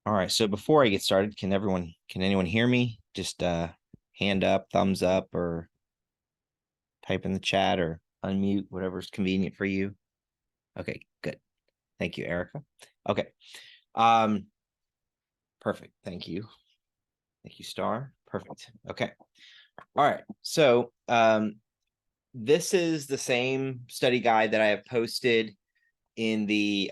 All right. So before I get started, can anyone hear me? Just hand up, thumbs up, or type in the chat or unmute, whatever's convenient for you. Okay, good. Thank you, Erica. Okay. Perfect. Thank you. Thank you, Star. Perfect. Okay. All right. So this is the same study guide that I have posted in the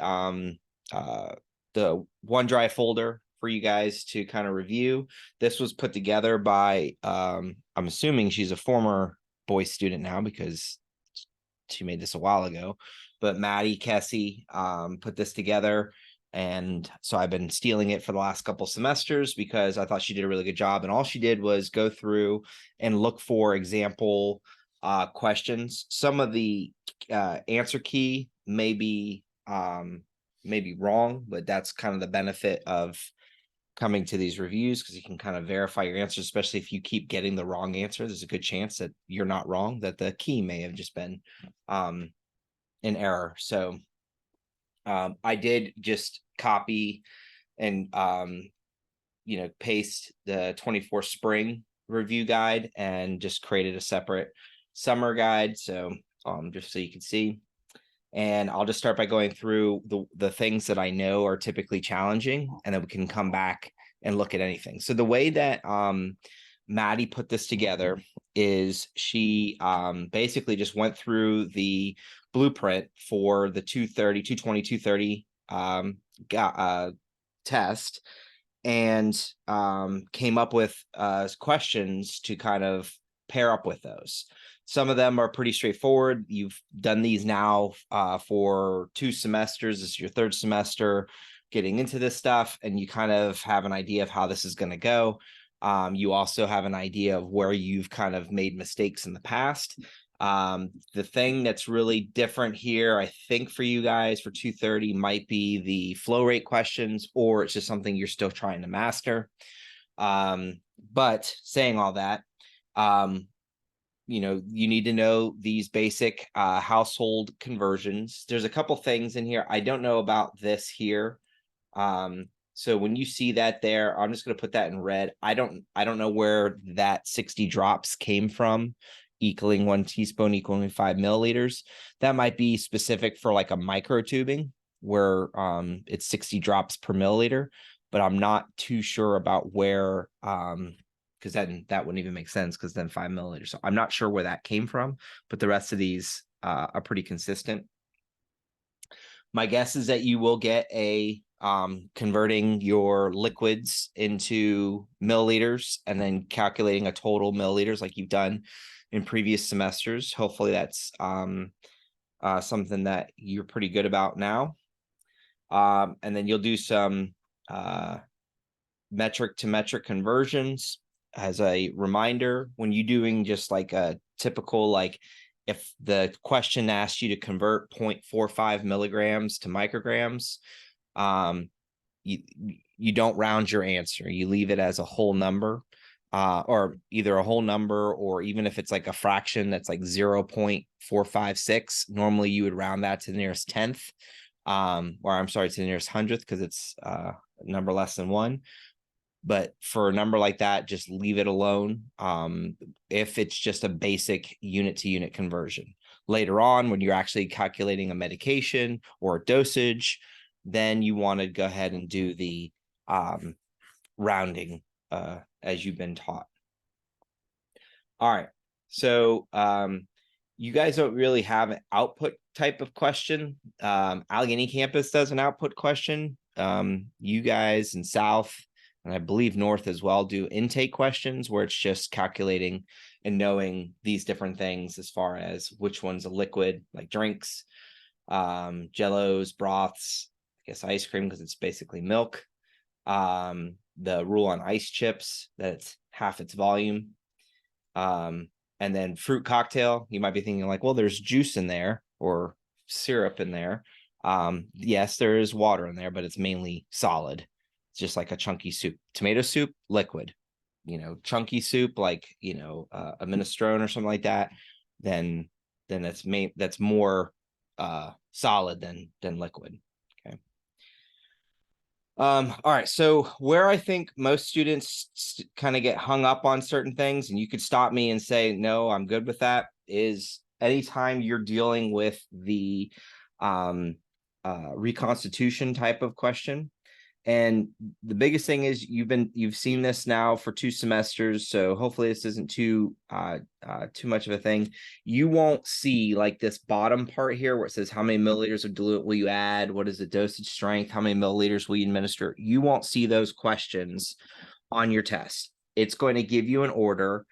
OneDrive folder for you guys to kind of review. This was put together by I'm assuming she's a former Boyce student now because she made this a while ago, but Maddie Kessie put this together. And so I've been stealing it for the last couple semesters because I thought she did a really good job. And all she did was go through and look for example questions. Some of the answer key may be wrong, but that's kind of the benefit of coming to these reviews, because you can kind of verify your answers, especially if you keep getting the wrong answer. There's a good chance that you're not wrong, that the key may have just been an error. So I did just copy and paste the 24 spring review guide and just created a separate summer guide. So just so you can see. And I'll just start by going through the things that I know are typically challenging, and then we can come back and look at anything. So the way that Maddie put this together is she basically just went through the blueprint for the 220, 230 test and came up with questions to kind of pair up with those. Some of them are pretty straightforward. You've done these now for 2 semesters. This is your 3rd semester getting into this stuff, and you kind of have an idea of how this is going to go. You also have an idea of where you've kind of made mistakes in the past. The thing that's really different here, I think, for you guys for 230 might be the flow rate questions, or it's just something you're still trying to master. But saying all that, you need to know these basic household conversions. There's a couple things in here. I don't know about this here. So when you see that there, I'm just going to put that in red. I don't know where that 60 drops came from, equaling 1 teaspoon equaling 5 milliliters. That might be specific for like a micro tubing where it's 60 drops per milliliter, but I'm not too sure about where because then that wouldn't even make sense, because then 5 milliliters. So I'm not sure where that came from, but the rest of these are pretty consistent. My guess is that you will get a converting your liquids into milliliters and then calculating a total milliliters like you've done in previous semesters. Hopefully that's something that you're pretty good about now. And then you'll do some metric to metric conversions. As a reminder, when you're doing just like a typical, like if the question asks you to convert 0.45 milligrams to micrograms, you don't round your answer. You leave it as a whole number, or either a whole number, or even if it's like a fraction that's like 0.456, normally you would round that to the nearest 10th, or I'm sorry, to the nearest 100th, because it's a number less than 1. But for a number like that, just leave it alone if it's just a basic unit-to-unit conversion. Later on, when you're actually calculating a medication or a dosage, then you want to go ahead and do the rounding as you've been taught. All right. So you guys don't really have an output type of question. Allegheny campus does an output question. You guys in South, and I believe North as well, do intake questions where it's just calculating and knowing these different things as far as which one's a liquid, like drinks, jellos, broths, I guess ice cream because it's basically milk. The rule on ice chips, that it's half its volume. And then fruit cocktail, you might be thinking like, well, there's juice in there or syrup in there. Yes, there is water in there, but it's mainly solid. Just like a chunky soup. Tomato soup, liquid. Chunky soup, like a minestrone or something like that, then that's more solid than liquid. Okay. All right. So where I think most students kind of get hung up on certain things, and you could stop me and say, no, I'm good with that, is anytime you're dealing with the reconstitution type of question. And the biggest thing is you've seen this now for 2 semesters, so hopefully this isn't too much of a thing. You won't see like this bottom part here where it says how many milliliters of diluent will you add, what is the dosage strength, how many milliliters will you administer. You won't see those questions on your test. It's going to give you an order,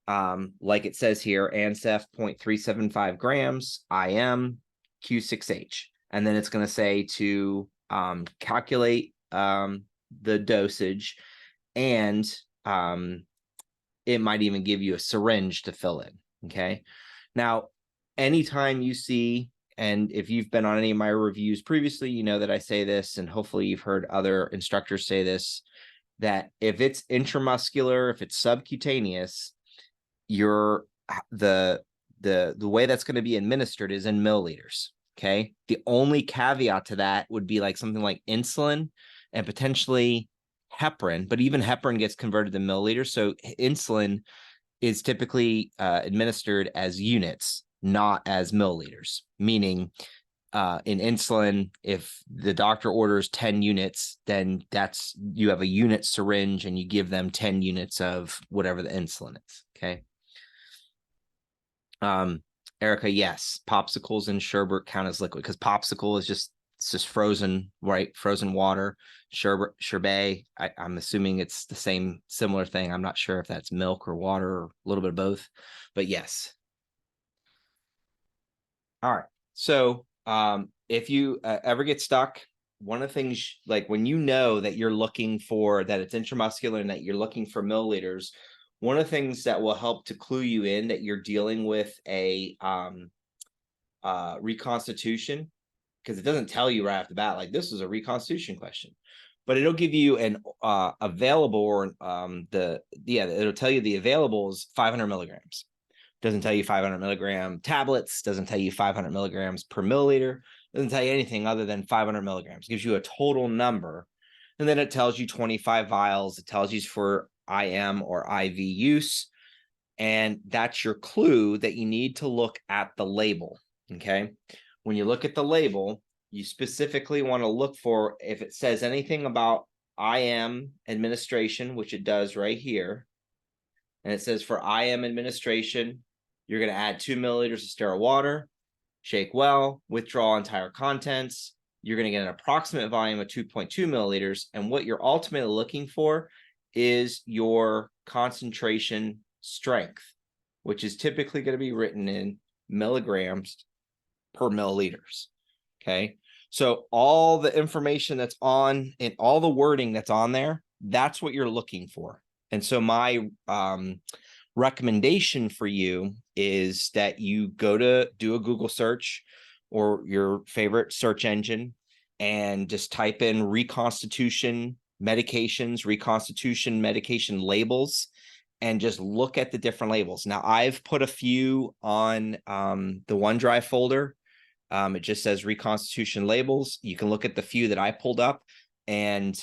like it says here, ANSEF 0.375 grams, IM, Q6H, and then it's going to say to calculate the dosage, and it might even give you a syringe to fill in. Okay. Now, anytime you see, and if you've been on any of my reviews previously, you know that I say this, and hopefully you've heard other instructors say this, that if it's intramuscular, if it's subcutaneous, the way that's going to be administered is in milliliters. Okay. The only caveat to that would be like something like insulin and potentially heparin, but even heparin gets converted to milliliters. So insulin is typically administered as units, not as milliliters, meaning in insulin, if the doctor orders 10 units, then you have a unit syringe and you give them 10 units of whatever the insulin is. Okay. Erica, yes, popsicles and sherbet count as liquid because popsicle is just frozen, right? Frozen water. Sherbet, I'm assuming it's the same similar thing. I'm not sure if that's milk or water or a little bit of both, but yes. All right. So if you ever get stuck, one of the things, like when you know that you're looking for that it's intramuscular and that you're looking for milliliters, one of the things that will help to clue you in that you're dealing with a reconstitution, because it doesn't tell you right off the bat, like this is a reconstitution question, but it'll give you an available, or it'll tell you the available is 500 milligrams. Doesn't tell you 500 milligram tablets, doesn't tell you 500 milligrams per milliliter, doesn't tell you anything other than 500 milligrams. It gives you a total number. And then it tells you 25 vials. It tells you for IM or IV use. And that's your clue that you need to look at the label. Okay. When you look at the label, you specifically want to look for if it says anything about IM administration, which it does right here. And it says for IM administration, you're going to add 2 milliliters of sterile water, shake well, withdraw entire contents. You're going to get an approximate volume of 2.2 milliliters. And what you're ultimately looking for is your concentration strength, which is typically going to be written in milligrams per milliliters. Okay. So all the information that's on and all the wording that's on there, that's what you're looking for. And so my recommendation for you is that you go to do a Google search or your favorite search engine and just type in reconstitution medications, reconstitution medication labels, and just look at the different labels. Now, I've put a few on the OneDrive folder. It just says reconstitution labels. You can look at the few that I pulled up and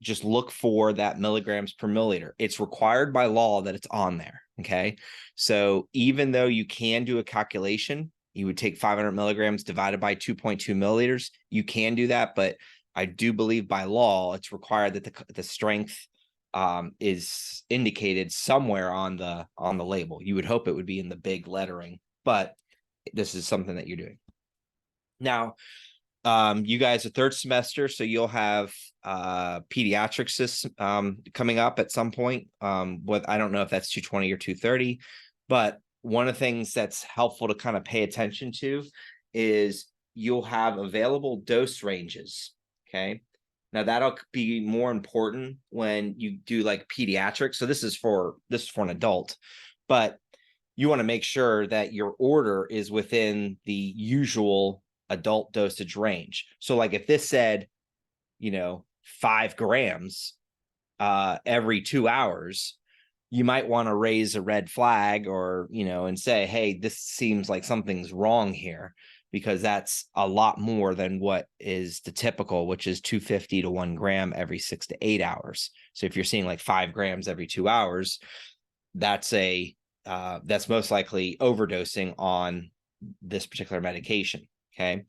just look for that milligrams per milliliter. It's required by law that it's on there. Okay. So even though you can do a calculation, you would take 500 milligrams divided by 2.2 milliliters. You can do that, but I do believe by law, it's required that the strength is indicated somewhere on the label. You would hope it would be in the big lettering, but this is something that you're doing. Now, you guys are third semester, so you'll have pediatrics coming up at some point. I don't know if that's 220 or 230, but one of the things that's helpful to kind of pay attention to is you'll have available dose ranges. Okay. Now that'll be more important when you do like pediatrics. So this is for an adult, but you want to make sure that your order is within the usual adult dosage range. So like if this said, 5 grams every 2 hours, you might want to raise a red flag or, and say, hey, this seems like something's wrong here, because that's a lot more than what is the typical, which is 250 to 1 gram every 6 to 8 hours. So if you're seeing like 5 grams every 2 hours, that's most likely overdosing on this particular medication. Okay.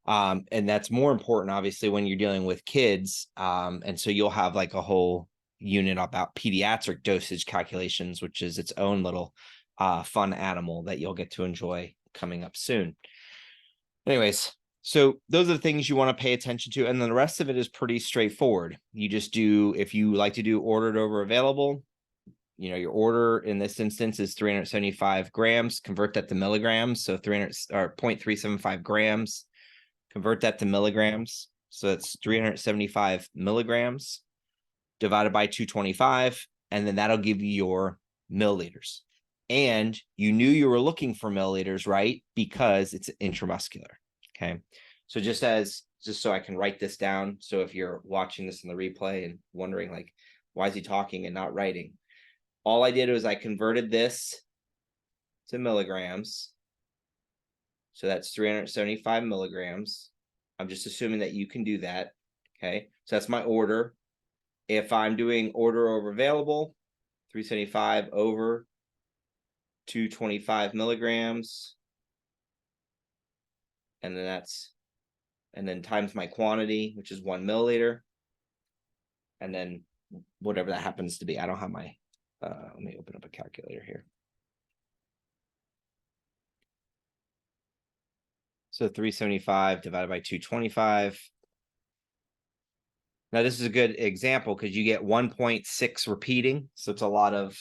And that's more important, obviously, when you're dealing with kids. And so you'll have like a whole unit about pediatric dosage calculations, which is its own little fun animal that you'll get to enjoy coming up soon. Anyways, so those are the things you want to pay attention to. And then the rest of it is pretty straightforward. You just do, if you like to do ordered over available, you know, your order in this instance is 375 grams, convert that to milligrams. So 300 or 0.375 grams, convert that to milligrams. So it's 375 milligrams divided by 225. And then that'll give you your milliliters. And you knew you were looking for milliliters, right? Because it's intramuscular. Okay. So just so I can write this down. So if you're watching this in the replay and wondering like, why is he talking and not writing? All I did was I converted this to milligrams. So that's 375 milligrams. I'm just assuming that you can do that. Okay. So that's my order. If I'm doing order over available, 375 over 225 milligrams. And then times my quantity, which is 1 milliliter. And then whatever that happens to be. I don't have my, let me open up a calculator here. So 375 divided by 225. Now this is a good example because you get 1.6 repeating. So it's a lot of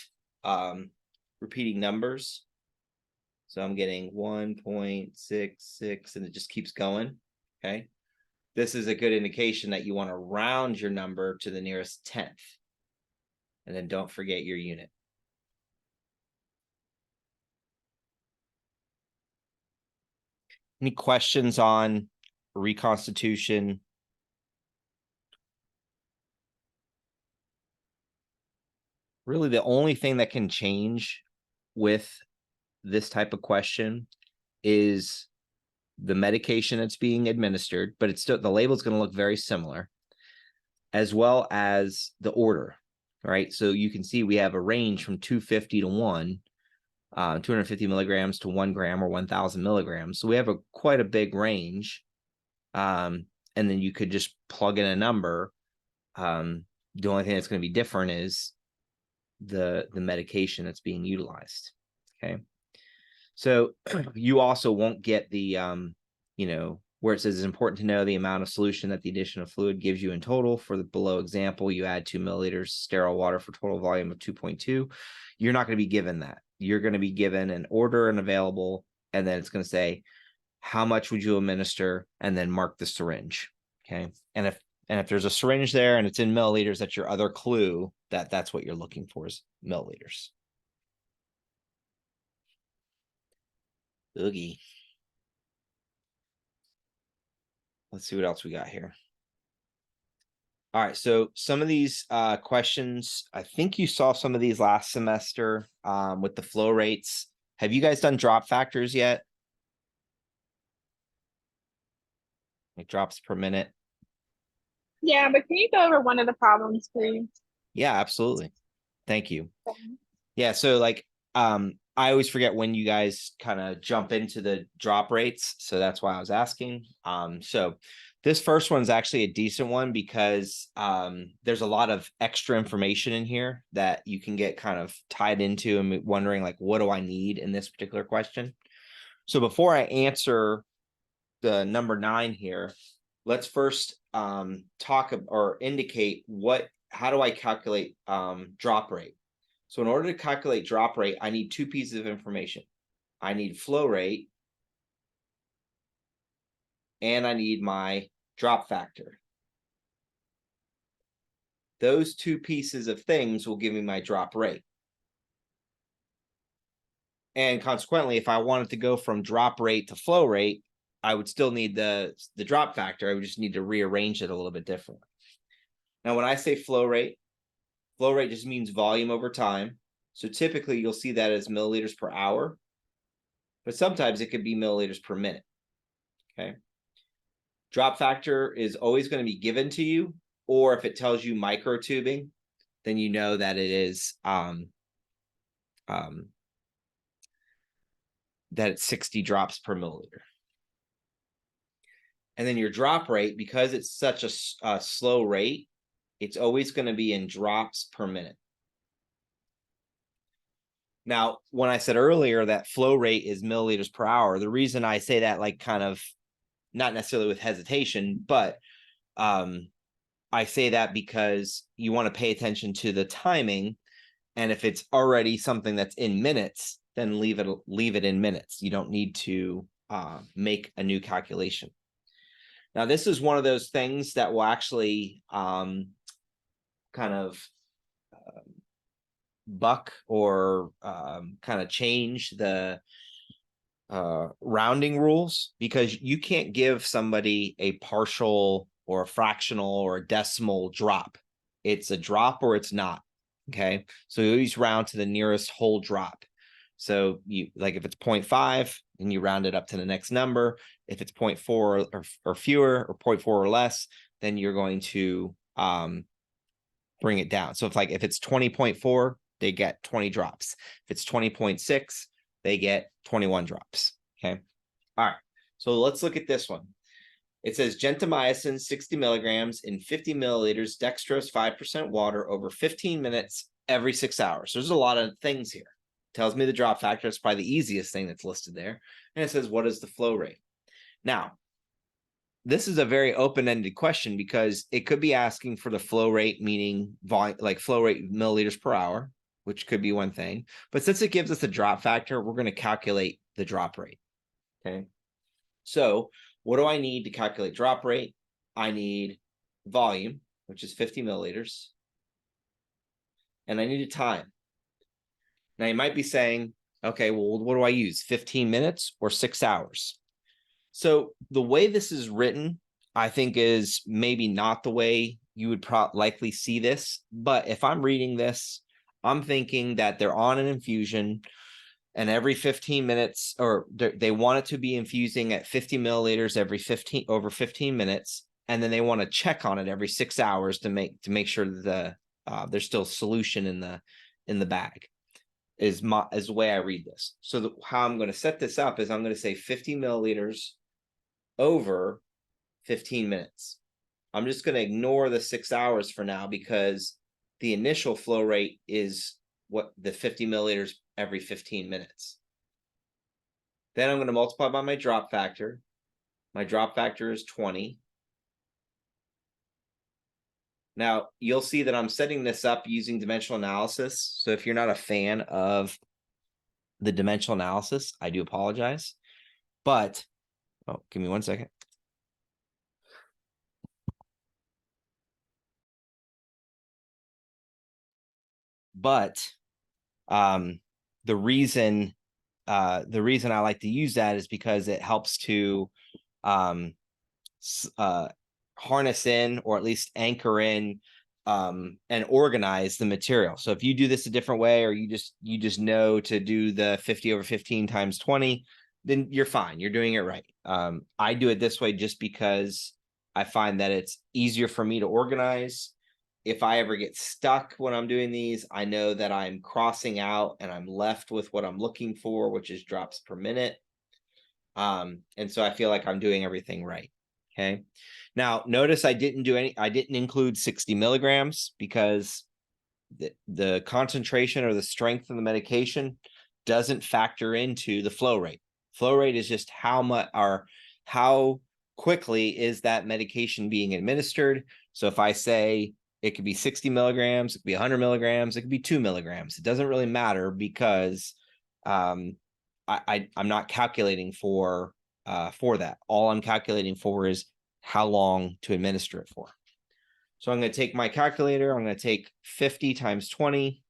repeating numbers. So I'm getting 1.66 and it just keeps going. Okay. This is a good indication that you want to round your number to the nearest 10th. And then don't forget your unit. Any questions on reconstitution? Really, the only thing that can change with this type of question is the medication that's being administered, but it's still, the label is going to look very similar, as well as the order, right? So you can see we have a range from 250 to 1, 250 milligrams to 1 gram or 1,000 milligrams. So we have quite a big range. And then you could just plug in a number. The only thing that's going to be different is the medication that's being utilized. Okay. So you also won't get the, you know, where it says it's important to know the amount of solution that the addition of fluid gives you in total. For the below example, you add 2 milliliters sterile water for total volume of 2.2. You're not going to be given that. You're going to be given an order and available, and then it's going to say, how much would you administer, and then mark the syringe. Okay. And if there's a syringe there and it's in milliliters, that's your other clue that that's what you're looking for is milliliters. Oogie. Let's see what else we got here. All right, so some of these questions, I think you saw some of these last semester with the flow rates. Have you guys done drop factors yet? Like drops per minute? Yeah, but can you go over one of the problems, please? Yeah, absolutely. Thank you. Yeah, so like I always forget when you guys kind of jump into the drop rates, so that's why I was asking. So this first one is actually a decent one because there's a lot of extra information in here that you can get kind of tied into and wondering like, what do I need in this particular question? So before I answer the number 9 here, let's first talk or indicate how do I calculate drop rate? So in order to calculate drop rate, I need 2 pieces of information. I need flow rate and I need my drop factor. Those 2 pieces of things will give me my drop rate. And consequently, if I wanted to go from drop rate to flow rate, I would still need the drop factor. I would just need to rearrange it a little bit differently. Now, when I say flow rate just means volume over time. So typically you'll see that as milliliters per hour, but sometimes it could be milliliters per minute. Okay. Drop factor is always going to be given to you, or if it tells you microtubing, then you know that it is that it's 60 drops per milliliter. And then your drop rate, because it's such a slow rate, it's always going to be in drops per minute. Now, when I said earlier that flow rate is milliliters per hour, the reason I say that, like, kind of not necessarily with hesitation, but I say that because you want to pay attention to the timing. And if it's already something that's in minutes, then leave it in minutes. You don't need to make a new calculation. Now, this is one of those things that will actually kind of buck or kind of change the rounding rules, because you can't give somebody a partial or a fractional or a decimal drop. It's a drop or it's not. Okay, so you always round to the nearest whole drop. So you, like, if it's 0.5, and you round it up to the next number. If it's 0.4 or fewer, or 0.4 or less, then you're going to bring it down. So if it's 20.4, they get 20 drops. If it's 20.6, they get 21 drops. Okay. All right. So let's look at this one. It says gentamicin 60 milligrams in 50 milliliters, dextrose 5% water over 15 minutes every 6 hours. There's a lot of things here. Tells me the drop factor. It's probably the easiest thing that's listed there. And it says, what is the flow rate? Now, this is a very open-ended question, because it could be asking for the flow rate, meaning volume, like flow rate milliliters per hour, which could be one thing. But since it gives us a drop factor, we're going to calculate the drop rate. Okay. So what do I need to calculate drop rate? I need volume, which is 50 milliliters. And I need a time. Now you might be saying, okay, well, what do I use? 15 minutes or 6 hours? So the way this is written, I think, is maybe not the way you would likely see this. But if I'm reading this, I'm thinking that they're on an infusion, and every 15 minutes, or they want it to be infusing at 50 milliliters over 15 minutes. And then they want to check on it every 6 hours to make sure that there's still solution in the bag, is the way I read this. So how I'm going to set this up is I'm going to say 50 milliliters over 15 minutes. I'm just going to ignore the 6 hours for now, because the initial flow rate is what the 50 milliliters every 15 minutes. Then I'm going to multiply by my drop factor. My drop factor is 20. Now, you'll see that I'm setting this up using dimensional analysis. So if you're not a fan of the dimensional analysis, I do apologize. But, oh, give me 1 second. But the reason I like to use that is because it helps to harness in, or at least anchor in, and organize the material. So if you do this a different way, or you just know to do the 50 over 15 times 20, then you're fine. You're doing it right. I do it this way just because I find that it's easier for me to organize. If I ever get stuck when I'm doing these, I know that I'm crossing out and I'm left with what I'm looking for, which is drops per minute. And so I feel like I'm doing everything right. Okay. Now, notice I didn't include 60 milligrams, because the concentration or the strength of the medication doesn't factor into the flow rate. Flow rate is just how much, or how quickly is that medication being administered. So if I say it could be 60 milligrams, it could be 100 milligrams, it could be 2 milligrams. It doesn't really matter, because I'm not calculating for that. All I'm calculating for is how long to administer it for. So I'm going to take my calculator. I'm going to take 50 times 20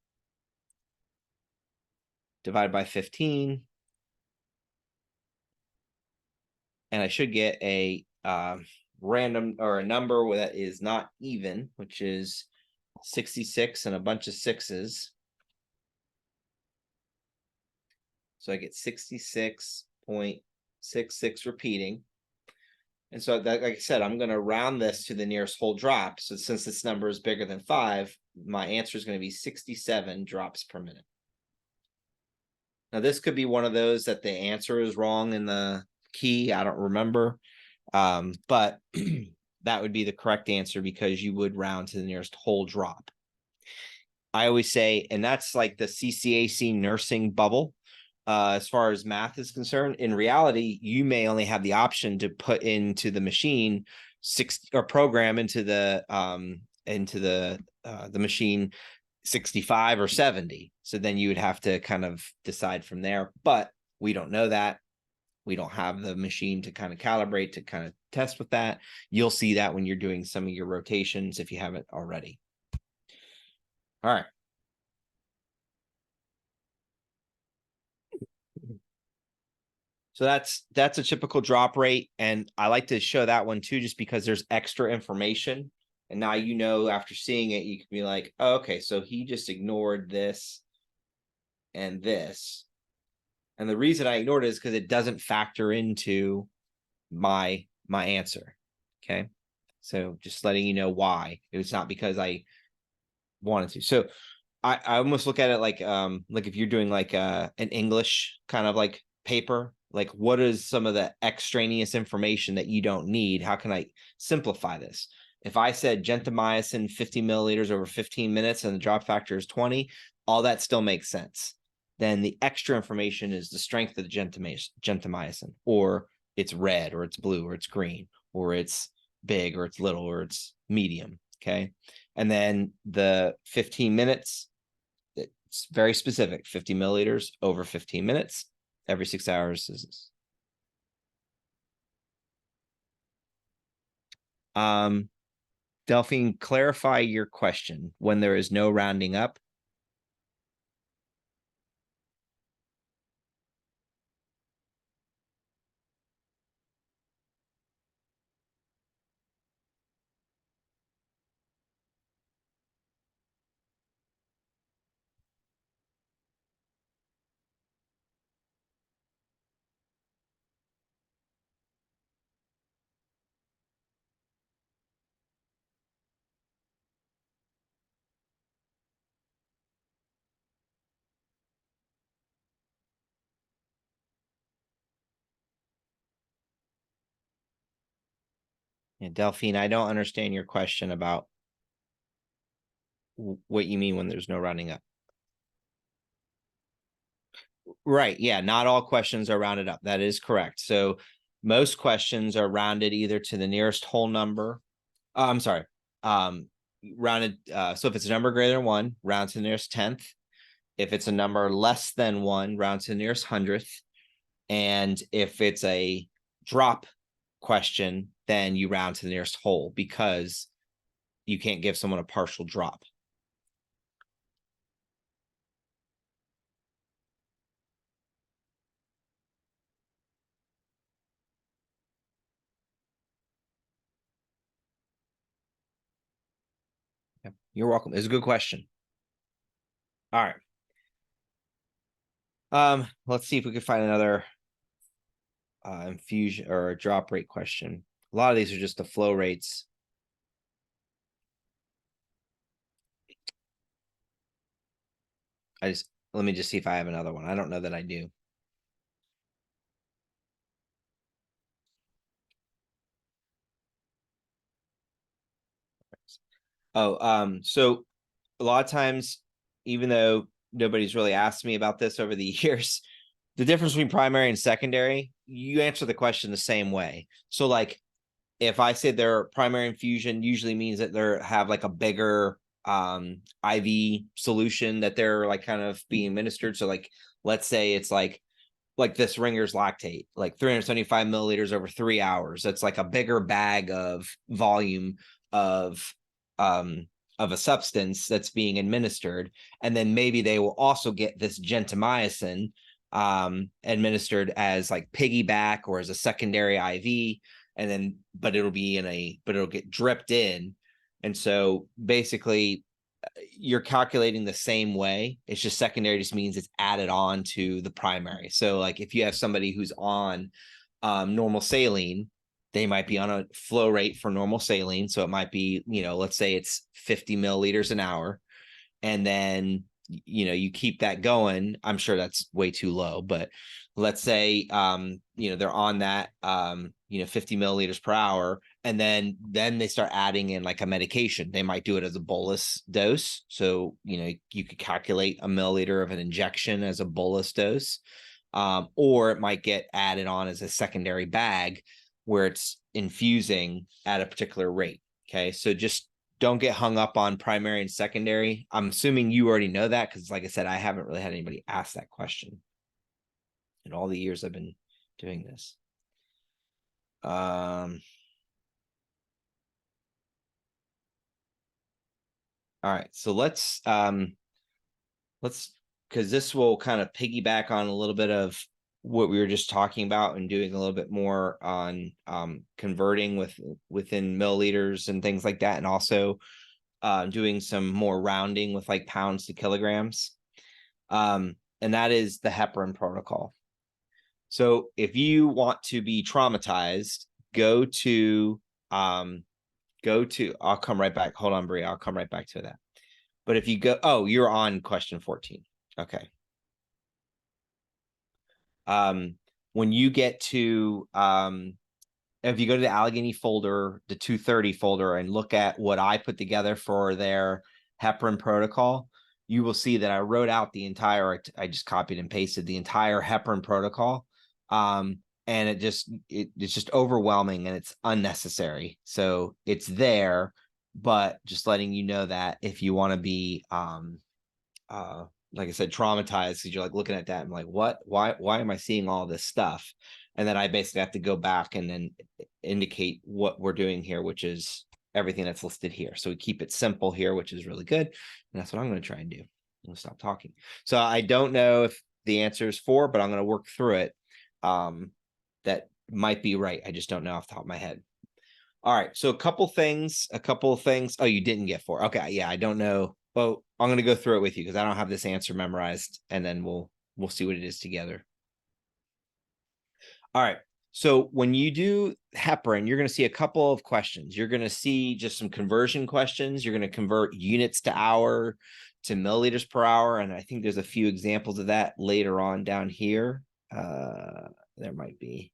divided by 15. And I should get a random, or a number that is not even, which is 66 and a bunch of sixes. So I get 66.66 repeating. And so that, like I said, I'm going to round this to the nearest whole drop. So since this number is bigger than 5, my answer is going to be 67 drops per minute. Now, this could be one of those that the answer is wrong in the key. I don't remember. But that would be the correct answer because you would round to the nearest whole drop. I always say, and that's like the CCAC nursing bubble. As far as math is concerned, in reality, you may only have the option to put into the machine 60 or program into the machine 65 or 70. So then you would have to kind of decide from there. But we don't know that. We don't have the machine to kind of calibrate, to kind of test with that. You'll see that when you're doing some of your rotations if you haven't already. All right. So that's a typical drop rate. And I like to show that one too, just because there's extra information. And now, you know, after seeing it, you can be like, oh, okay, so he just ignored this and this. And the reason I ignored it is because it doesn't factor into my answer. Okay. So just letting you know why. It's not because I wanted to. So I almost look at it like if you're doing like an English kind of like paper, like what is some of the extraneous information that you don't need? How can I simplify this? If I said gentamicin 50 milliliters over 15 minutes and the drop factor is 20, all that still makes sense. Then the extra information is the strength of the gentamicin, or it's red, or it's blue, or it's green, or it's big, or it's little, or it's medium. Okay. And then the 15 minutes, it's very specific, 50 milliliters over 15 minutes every 6 hours. Delphine, clarify your question. When there is no rounding up. Yeah, Delphine, I don't understand your question about what you mean when there's no rounding up. Right. Yeah. Not all questions are rounded up. That is correct. So most questions are rounded either to the nearest whole number. I'm sorry. Rounded. So if it's a number greater than 1, round to the nearest 10th. If it's a number less than 1, round to the nearest 100th. And if it's a drop question, then you round to the nearest whole, because you can't give someone a partial drop. You're welcome. It's a good question. All right. Let's see if we can find another infusion or a drop rate question. A lot of these are just the flow rates. Let me just see if I have another one. I don't know that I do. Oh, so a lot of times, even though nobody's really asked me about this over the years, the difference between primary and secondary, you answer the question the same way. So like, if I say their primary infusion usually means that they have like a bigger IV solution that they're like kind of being administered. So like, let's say it's like this Ringer's lactate, like 375 milliliters over 3 hours. That's like a bigger bag of volume of a substance that's being administered. And then maybe they will also get this gentamicin administered as like piggyback or as a secondary IV. And then, but it'll get dripped in. And so basically you're calculating the same way. It's just secondary just means it's added on to the primary. So like if you have somebody who's on normal saline, they might be on a flow rate for normal saline. So it might be, let's say it's 50 milliliters an hour. And then, you keep that going. I'm sure that's way too low, but let's say, they're on that, 50 milliliters per hour. And then they start adding in like a medication. They might do it as a bolus dose. So, you could calculate a milliliter of an injection as a bolus dose. Or it might get added on as a secondary bag where it's infusing at a particular rate. Okay. So just don't get hung up on primary and secondary. I'm assuming you already know that because, like I said, I haven't really had anybody ask that question in all the years I've been doing this. All right, so let's because this will kind of piggyback on a little bit of what we were just talking about and doing a little bit more on converting within milliliters and things like that, and also doing some more rounding with like pounds to kilograms. And that is the heparin protocol. So if you want to be traumatized, go to, I'll come right back. Hold on, Brie. I'll come right back to that. But if you go, oh, you're on question 14. Okay. When you get to, if you go to the Allegheny folder, the 230 folder, and look at what I put together for their heparin protocol, you will see that I wrote out the entire, I just copied and pasted the entire heparin protocol. And it's just overwhelming and it's unnecessary. So it's there, but just letting you know that if you want to be, like I said, traumatized, because you're like looking at that and like, what, why am I seeing all this stuff? And then I basically have to go back and then indicate what we're doing here, which is everything that's listed here. So we keep it simple here, which is really good. And that's what I'm going to try and do. I'm going to stop talking. So I don't know if the answer is 4, but I'm going to work through it. That might be right. I just don't know off the top of my head. All right. So a couple of things. Oh, you didn't get 4. Okay. Yeah, I don't know. Well, I'm going to go through it with you because I don't have this answer memorized, and then we'll see what it is together. All right. So when you do heparin, you're going to see a couple of questions. You're going to see just some conversion questions. You're going to convert units to hour to milliliters per hour. And I think there's a few examples of that later on down here. There might be.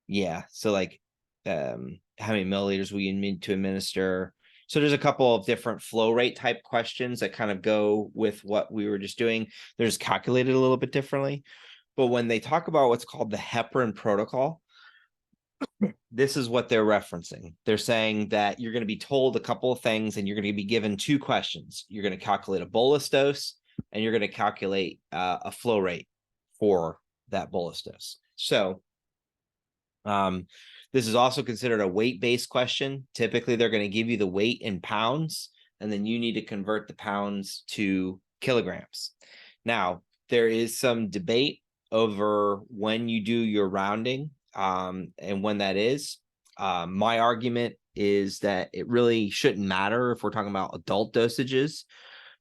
Yeah. So like, how many milliliters will you need to administer? So there's a couple of different flow rate type questions that kind of go with what we were just doing. They're just calculated a little bit differently. But when they talk about what's called the heparin protocol, this is what they're referencing. They're saying that you're going to be told a couple of things and you're going to be given 2 questions. You're going to calculate a bolus dose and you're going to calculate a flow rate for that bolus dose. So this is also considered a weight-based question. Typically, they're going to give you the weight in pounds, and then you need to convert the pounds to kilograms. Now, there is some debate over when you do your rounding and when that is. My argument is that it really shouldn't matter if we're talking about adult dosages,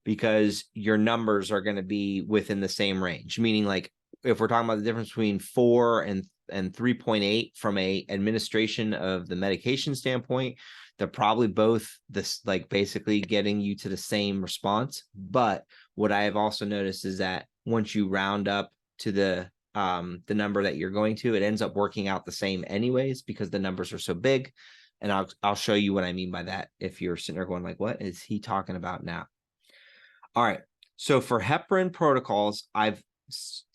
because your numbers are going to be within the same range. Meaning, like, if we're talking about the difference between 4 and 3.8 from a administration of the medication standpoint, they're probably both this, like, basically getting you to the same response. But what I have also noticed is that once you round up to the number that you're going to, it ends up working out the same anyways, because the numbers are so big. And I'll show you what I mean by that if you're sitting there going like, what is he talking about now? All right. So for heparin protocols,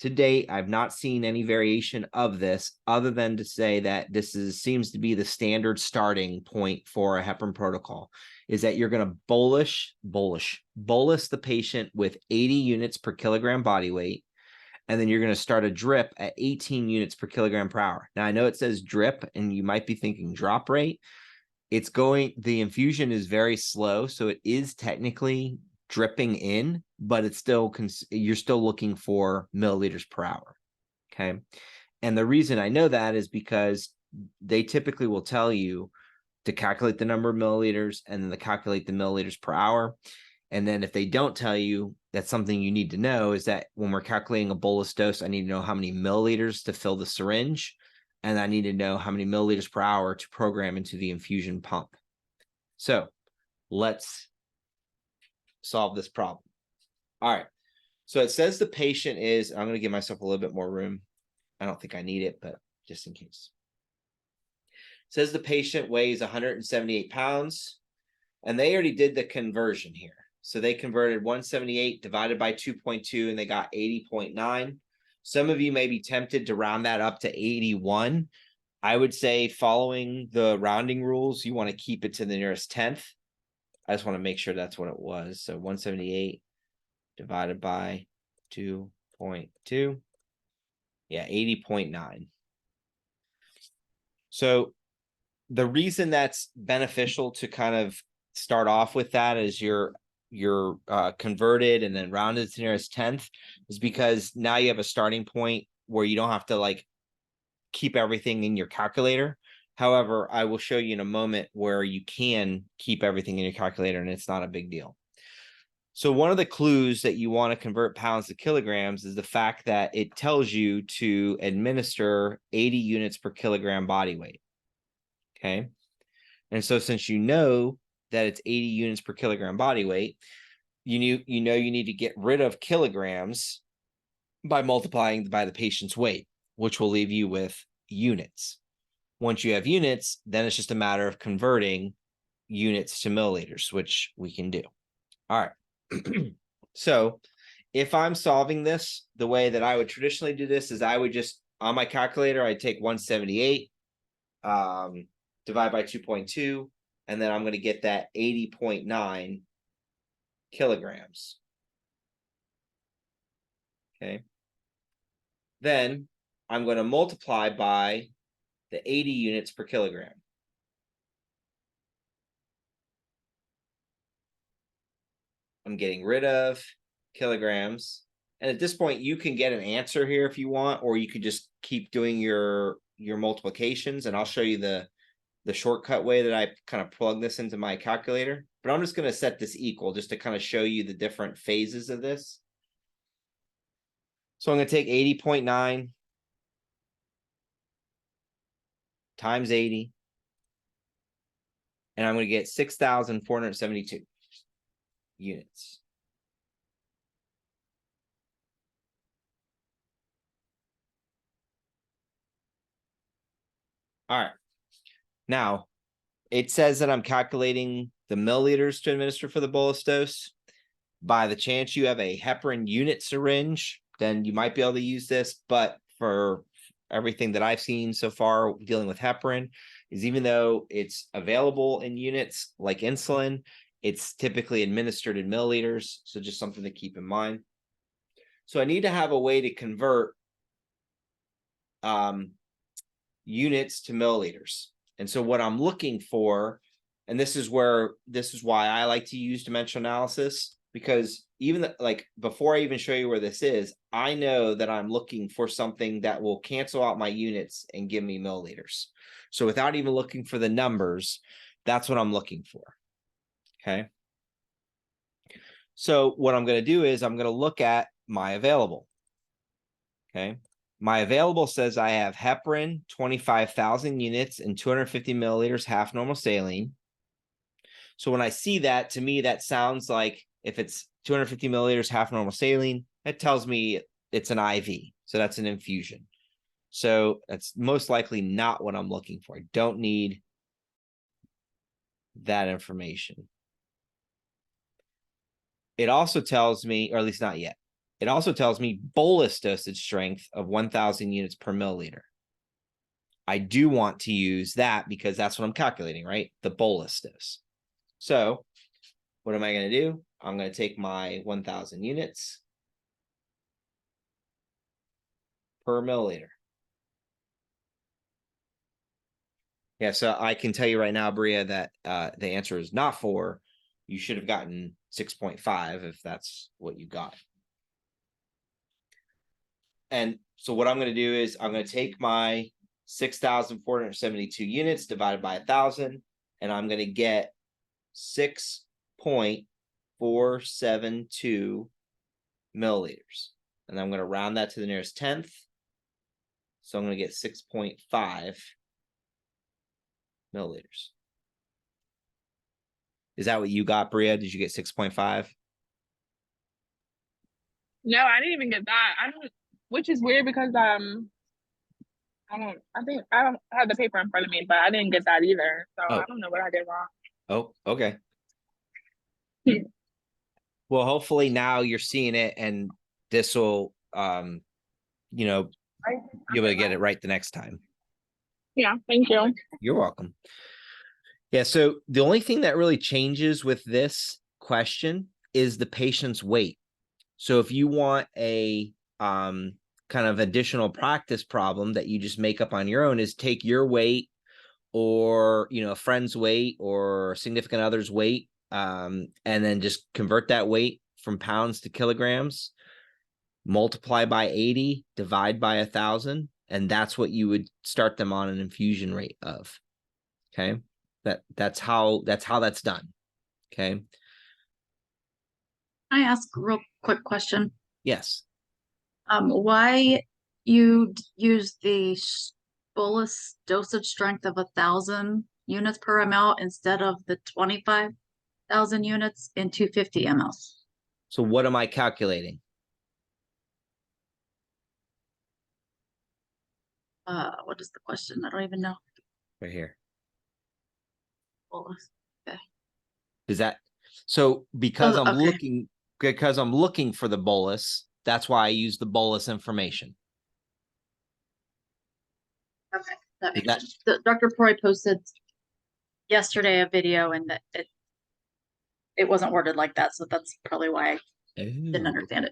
to date, I've not seen any variation of this other than to say that this seems to be the standard starting point for a heparin protocol, is that you're going to bolus the patient with 80 units per kilogram body weight. And then you're going to start a drip at 18 units per kilogram per hour. Now, I know it says drip and you might be thinking drop rate. The infusion is very slow. So it is technically dripping in, but it's still, you're still looking for milliliters per hour. Okay. And the reason I know that is because they typically will tell you to calculate the number of milliliters and then to calculate the milliliters per hour. And then if they don't tell you, that's something you need to know, is that when we're calculating a bolus dose, I need to know how many milliliters to fill the syringe. and I need to know how many milliliters per hour to program into the infusion pump. So let's solve this problem. All right. So it says the patient is, I'm going to give myself a little bit more room. I don't think I need it, but just in case. It says the patient weighs 178 pounds, and they already did the conversion here. So they converted 178 divided by 2.2, and they got 80.9. Some of you may be tempted to round that up to 81. I would say, following the rounding rules, you want to keep it to the nearest tenth. I just want to make sure that's what it was. So 178 divided by 2.2. Yeah, 80.9. So the reason that's beneficial to kind of start off with that is you're converted and then rounded to nearest tenth is because now you have a starting point where you don't have to like keep everything in your calculator. However, I will show you in a moment where you can keep everything in your calculator and it's not a big deal. So one of the clues that you want to convert pounds to kilograms is the fact that it tells you to administer 80 units per kilogram body weight. Okay. And so since you know that it's 80 units per kilogram body weight, you need to get rid of kilograms by multiplying by the patient's weight, which will leave you with units. Once you have units, then it's just a matter of converting units to milliliters, which we can do. All right. So if I'm solving this, the way that I would traditionally do this is I would just, on my calculator, I'd take 178, divide by 2.2, and then I'm going to get that 80.9 kilograms. Okay. Then I'm going to multiply by the 80 units per kilogram. I'm getting rid of kilograms. And at this point, you can get an answer here if you want, or you could just keep doing your multiplications. And I'll show you the shortcut way that I kind of plug this into my calculator. But I'm just going to set this equal just to kind of show you the different phases of this. So I'm going to take 80.9 times 80. And I'm going to get 6,472 units. All right. Now, it says that I'm calculating the milliliters to administer for the bolus dose. By the chance you have a heparin unit syringe, then you might be able to use this. But for everything that I've seen so far dealing with heparin, is even though it's available in units like insulin, it's typically administered in milliliters. So just something to keep in mind. So I need to have a way to convert units to milliliters. And so what I'm looking for, and this is why I like to use dimensional analysis, because even like before I even show you where this is, I know that I'm looking for something that will cancel out my units and give me milliliters. So without even looking for the numbers, that's what I'm looking for. Okay. So what I'm going to do is I'm going to look at my available. Okay. My available says I have heparin, 25,000 units and 250 milliliters, half normal saline. So when I see that, to me, that sounds like if it's 250 milliliters, half normal saline, that tells me it's an IV. So that's an infusion. So that's most likely not what I'm looking for. I don't need that information. It also tells me, or at least not yet, it also tells me bolus dosage strength of 1,000 units per milliliter. I do want to use that because that's what I'm calculating, right? The bolus dose. So what am I going to do? I'm going to take my 1,000 units per milliliter. Yeah, so I can tell you right now, Bria, that the answer is not 4. You should have gotten 6.5 if that's what you got. And so what I'm going to do is I'm going to take my 6,472 units divided by 1,000, and I'm going to get 6.472 milliliters. And I'm going to round that to the nearest tenth. So I'm going to get 6.5 milliliters. Is that what you got, Bria? Did you get 6.5? No, I didn't even get that. I don't, which is weird because I think I don't have the paper in front of me, but I didn't get that either. So I Oh, don't know what I did wrong. oh, okay. Well, hopefully now you're seeing it, and this will, you know, be able to get it right the next time. Yeah, thank you. You're welcome. Yeah, so the only thing that really changes with this question is the patient's weight. So if you want a kind of additional practice problem that you just make up on your own, is take your weight, or a friend's weight or significant other's weight, and then just convert that weight from pounds to kilograms, multiply by 80, divide by 1,000, and that's what you would start them on an infusion rate of. Okay, that's how that's done. Okay. I ask a real quick question? Yes. Why you use the bolus dosage strength of 1,000 units per ml instead of the 25,000 units in 250 ml? So what am I calculating? What is the question? I don't even know. Right here. Bolus. Okay. Is that so? Because I'm okay. looking for the bolus. That's why I use the bolus information. Okay, that makes sense. Dr. Proy posted yesterday a video, and that it wasn't worded like that, so that's probably why I didn't understand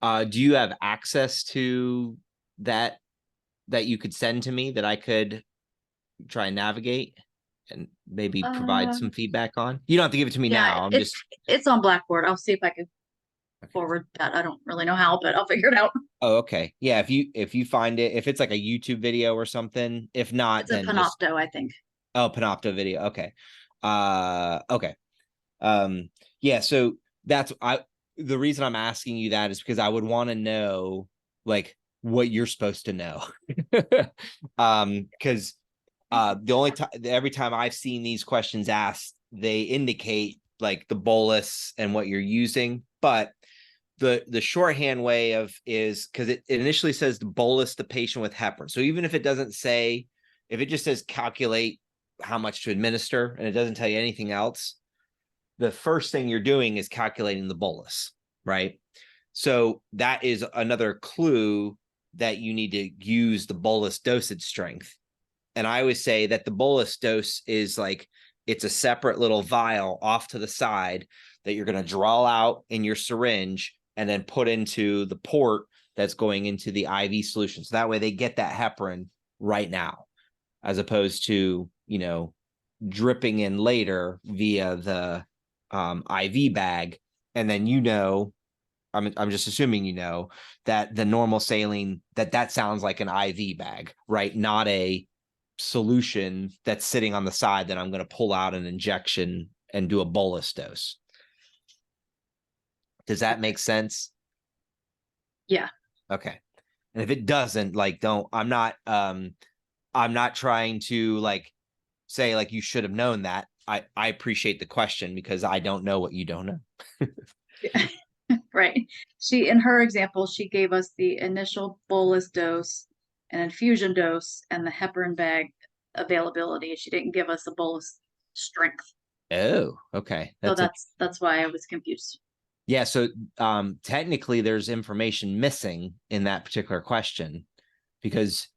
it. Do you have access to that you could send to me that I could try and navigate and maybe provide some feedback on? You don't have to give it to me now. It's on Blackboard. I'll see if I can forward that. I don't really know how, but I'll figure it out. Oh, okay. Yeah, if you find it, if it's like a YouTube video or something, if not, It's a then Panopto, I think. Oh, Panopto video. Okay. Okay. Yeah, so the reason I'm asking you that is because I would want to know like what you're supposed to know. Because the only time every time I've seen these questions asked, they indicate like the bolus and what you're using, but the shorthand way of is because it initially says the bolus the patient with heparin. So even if it doesn't say, if it just says calculate how much to administer and it doesn't tell you anything else, the first thing you're doing is calculating the bolus, right? So that is another clue that you need to use the bolus dosage strength. And I always say that the bolus dose is like, it's a separate little vial off to the side that you're going to draw out in your syringe and then put into the port that's going into the IV solution. So that way they get that heparin right now, as opposed to, dripping in later via the IV bag. And then, I'm just assuming, that the normal saline, that sounds like an IV bag, right? Not a solution that's sitting on the side that I'm going to pull out an injection and do a bolus dose. Does that make sense? Yeah. Okay. And if it doesn't, like, I'm not trying to like say like you should have known that. I appreciate the question because I don't know what you don't know. Right. In her example, she gave us the initial bolus dose, an infusion dose, and the heparin bag availability. She didn't give us a bolus strength. Oh, okay. So that's why I was confused. Yeah, so technically there's information missing in that particular question because,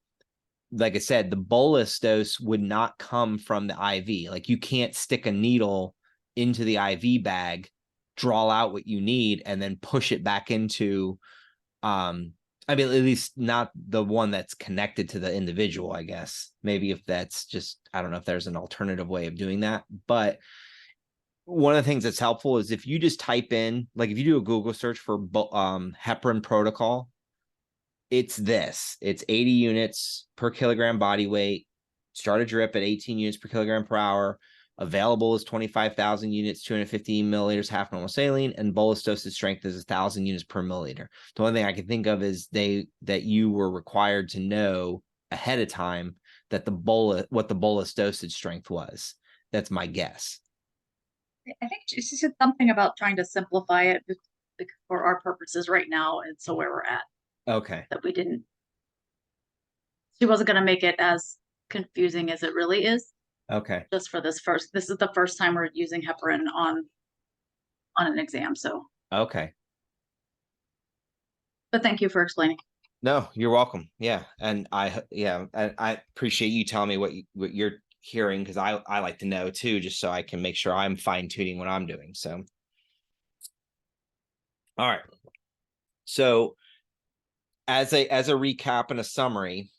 like I said, the bolus dose would not come from the IV. Like you can't stick a needle into the IV bag, draw out what you need, and then push it back into, at least not the one that's connected to the individual, I guess. Maybe if that's just, I don't know if there's an alternative way of doing that, but one of the things that's helpful is if you just type in, like if you do a Google search for heparin protocol, it's 80 units per kilogram body weight, start a drip at 18 units per kilogram per hour, Available is 25,000 units, 250 milliliters, half normal saline, and bolus dosage strength is 1,000 units per milliliter. The only thing I can think of is that you were required to know ahead of time that what the bolus dosage strength was. That's my guess. I think she said something about trying to simplify it for our purposes right now, and so where we're at. Okay. That we didn't. She wasn't going to make it as confusing as it really is. Okay. Just for this is the first time we're using heparin on an exam. So. Okay. But thank you for explaining. No, you're welcome. Yeah, and I appreciate you telling me what you're hearing, because I like to know too, just so I can make sure I'm fine tuning what I'm doing. So, all right. So, as a recap and a summary,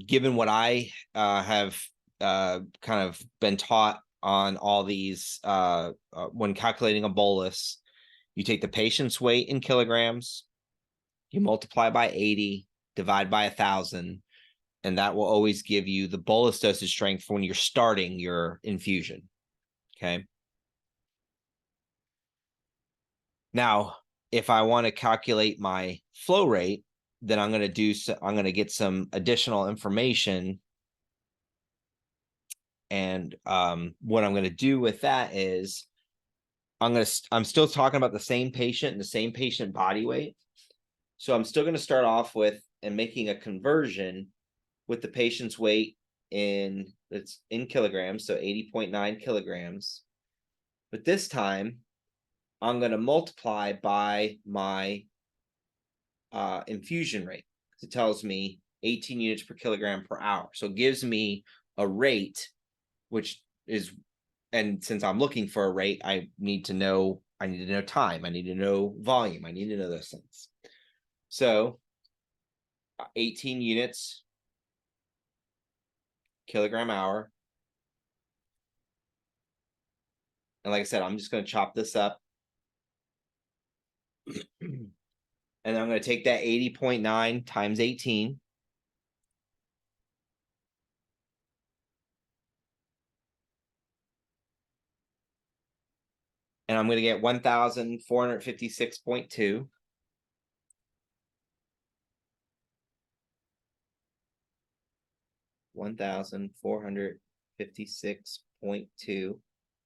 given what I have kind of been taught on all these, when calculating a bolus, you take the patient's weight in kilograms, you multiply by 80, divide by 1,000, and that will always give you the bolus dosage strength for when you're starting your infusion. Okay. Now, if I want to calculate my flow rate, then I'm going to get some additional information. And what I'm going to do with that is I'm still talking about the same patient and the same patient body weight. So I'm still going to start off with and making a conversion with the patient's weight in kilograms, so 80.9 kilograms. But this time, I'm going to multiply by my infusion rate. It tells me 18 units per kilogram per hour. So it gives me a rate, which is, and since I'm looking for a rate, I need to know time. I need to know volume. I need to know those things. So 18 units kilogram hour. And like I said, I'm just going to chop this up. And I'm going to take that 80.9 times 18. And I'm going to get 1,456.2. $1,456.2, and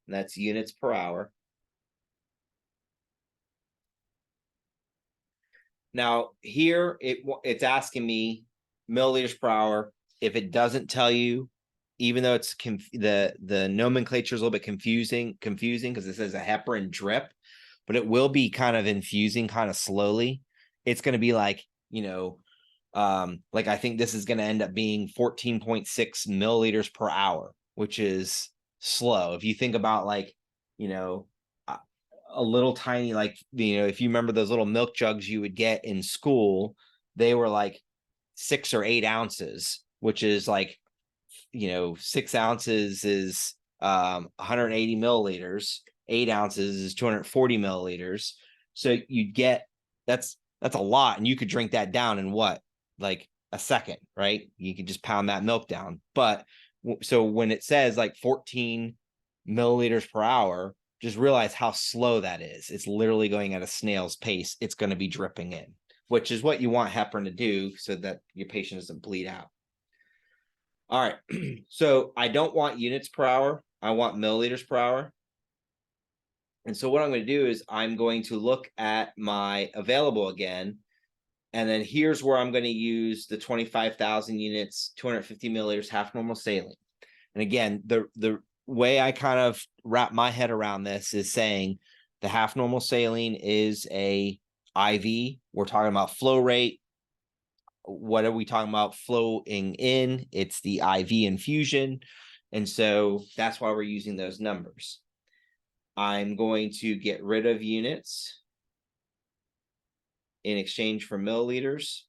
that's units per hour. Now here it's asking me milliliters per hour. If it doesn't tell you, even though it's the nomenclature is a little bit confusing because it says a heparin drip, but it will be kind of infusing kind of slowly. It's going to be like, like I think this is going to end up being 14.6 milliliters per hour, which is slow. If you think about like, a little tiny, like, if you remember those little milk jugs you would get in school, they were like 6 or 8 ounces, which is like, 6 ounces is 180 milliliters, 8 ounces is 240 milliliters. So you'd get, that's a lot. And you could drink that down in what, like a second, right? You could just pound that milk down. But so when it says like 14 milliliters per hour, just realize how slow that is. It's literally going at a snail's pace. It's going to be dripping in, which is what you want heparin to do so that your patient doesn't bleed out. All right. So I don't want units per hour. I want milliliters per hour. And so what I'm going to do is I'm going to look at my available again. And then here's where I'm going to use the 25,000 units, 250 milliliters, half normal saline. And again, the way I kind of wrap my head around this is saying the half normal saline is a IV. We're talking about flow rate. What are we talking about flowing in? It's the IV infusion. And so that's why we're using those numbers. I'm going to get rid of units in exchange for milliliters.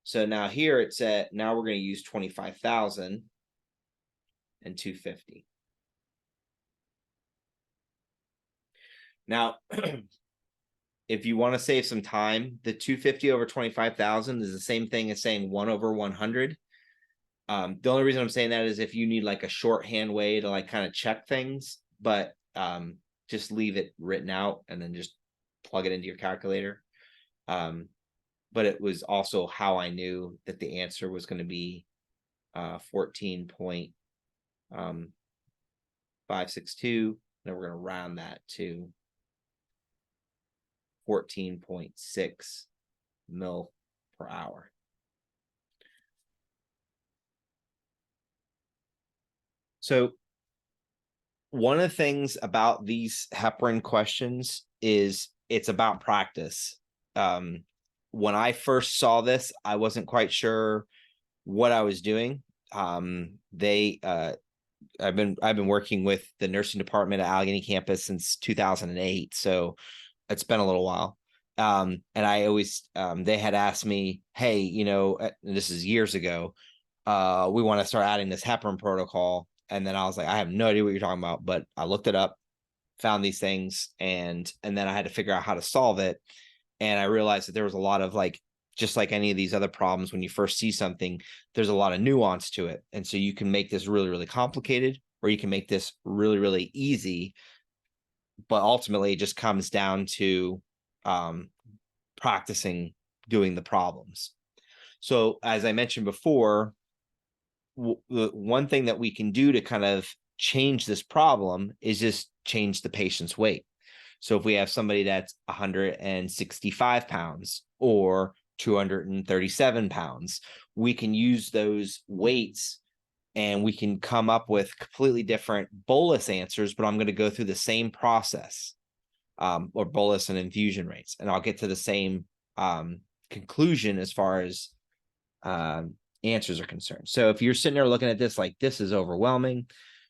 So now here it's at, now we're going to use 25,000 and 250. Now, if you want to save some time, the 250 over 25,000 is the same thing as saying 1 over 100. The only reason I'm saying that is if you need like a shorthand way to like kind of check things, but just leave it written out and then just plug it into your calculator. But it was also how I knew that the answer was going to be 14.562. Then we're going to round that to 14.6 mil per hour. So one of the things about these heparin questions is it's about practice. When I first saw this, I wasn't quite sure what I was doing. I've been working with the nursing department at Allegheny campus since 2008, so it's been a little while. And I always they had asked me, hey, you know, this is years ago, we want to start adding this heparin protocol. And then I was like, I have no idea what you're talking about, but I looked it up, found these things, and then I had to figure out how to solve it. And I realized that there was a lot of like, just like any of these other problems, when you first see something, there's a lot of nuance to it. And so you can make this really, really complicated, or you can make this really, really easy. But ultimately, it just comes down to practicing doing the problems. So as I mentioned before, the one thing that we can do to kind of change this problem is just change the patient's weight. So if we have somebody that's 165 pounds or 237 pounds, we can use those weights and we can come up with completely different bolus answers, but I'm going to go through the same process, or bolus and infusion rates, and I'll get to the same conclusion as far as answers are concerned. So if you're sitting there looking at this like this is overwhelming,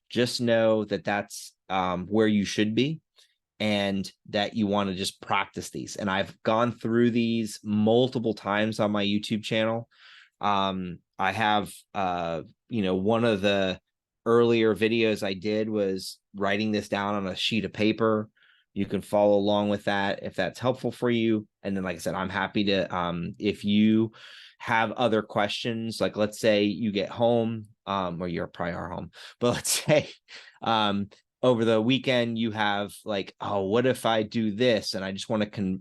just know that that's where you should be, and that you want to just practice these. And I've gone through these multiple times on my YouTube channel. I have you know, one of the earlier videos I did was writing this down on a sheet of paper. You can follow along with that if that's helpful for you. And then, like I said, I'm happy to, if you have other questions, like let's say you get home, or you're probably are home, but let's say over the weekend you have like, oh, what if I do this? And I just want to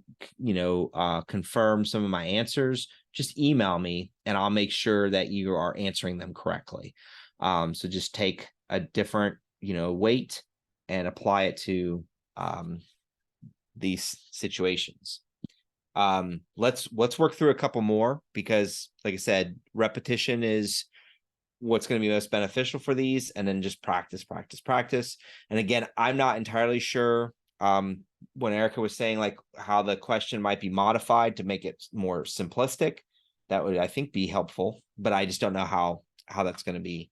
confirm some of my answers. Just email me and I'll make sure that you are answering them correctly. So just take a different, weight and apply it to these situations. Let's work through a couple more, because like I said, repetition is what's going to be most beneficial for these, and then just practice. And again, I'm not entirely sure when Erica was saying like how the question might be modified to make it more simplistic. That would, I think, be helpful, but I just don't know how that's going to be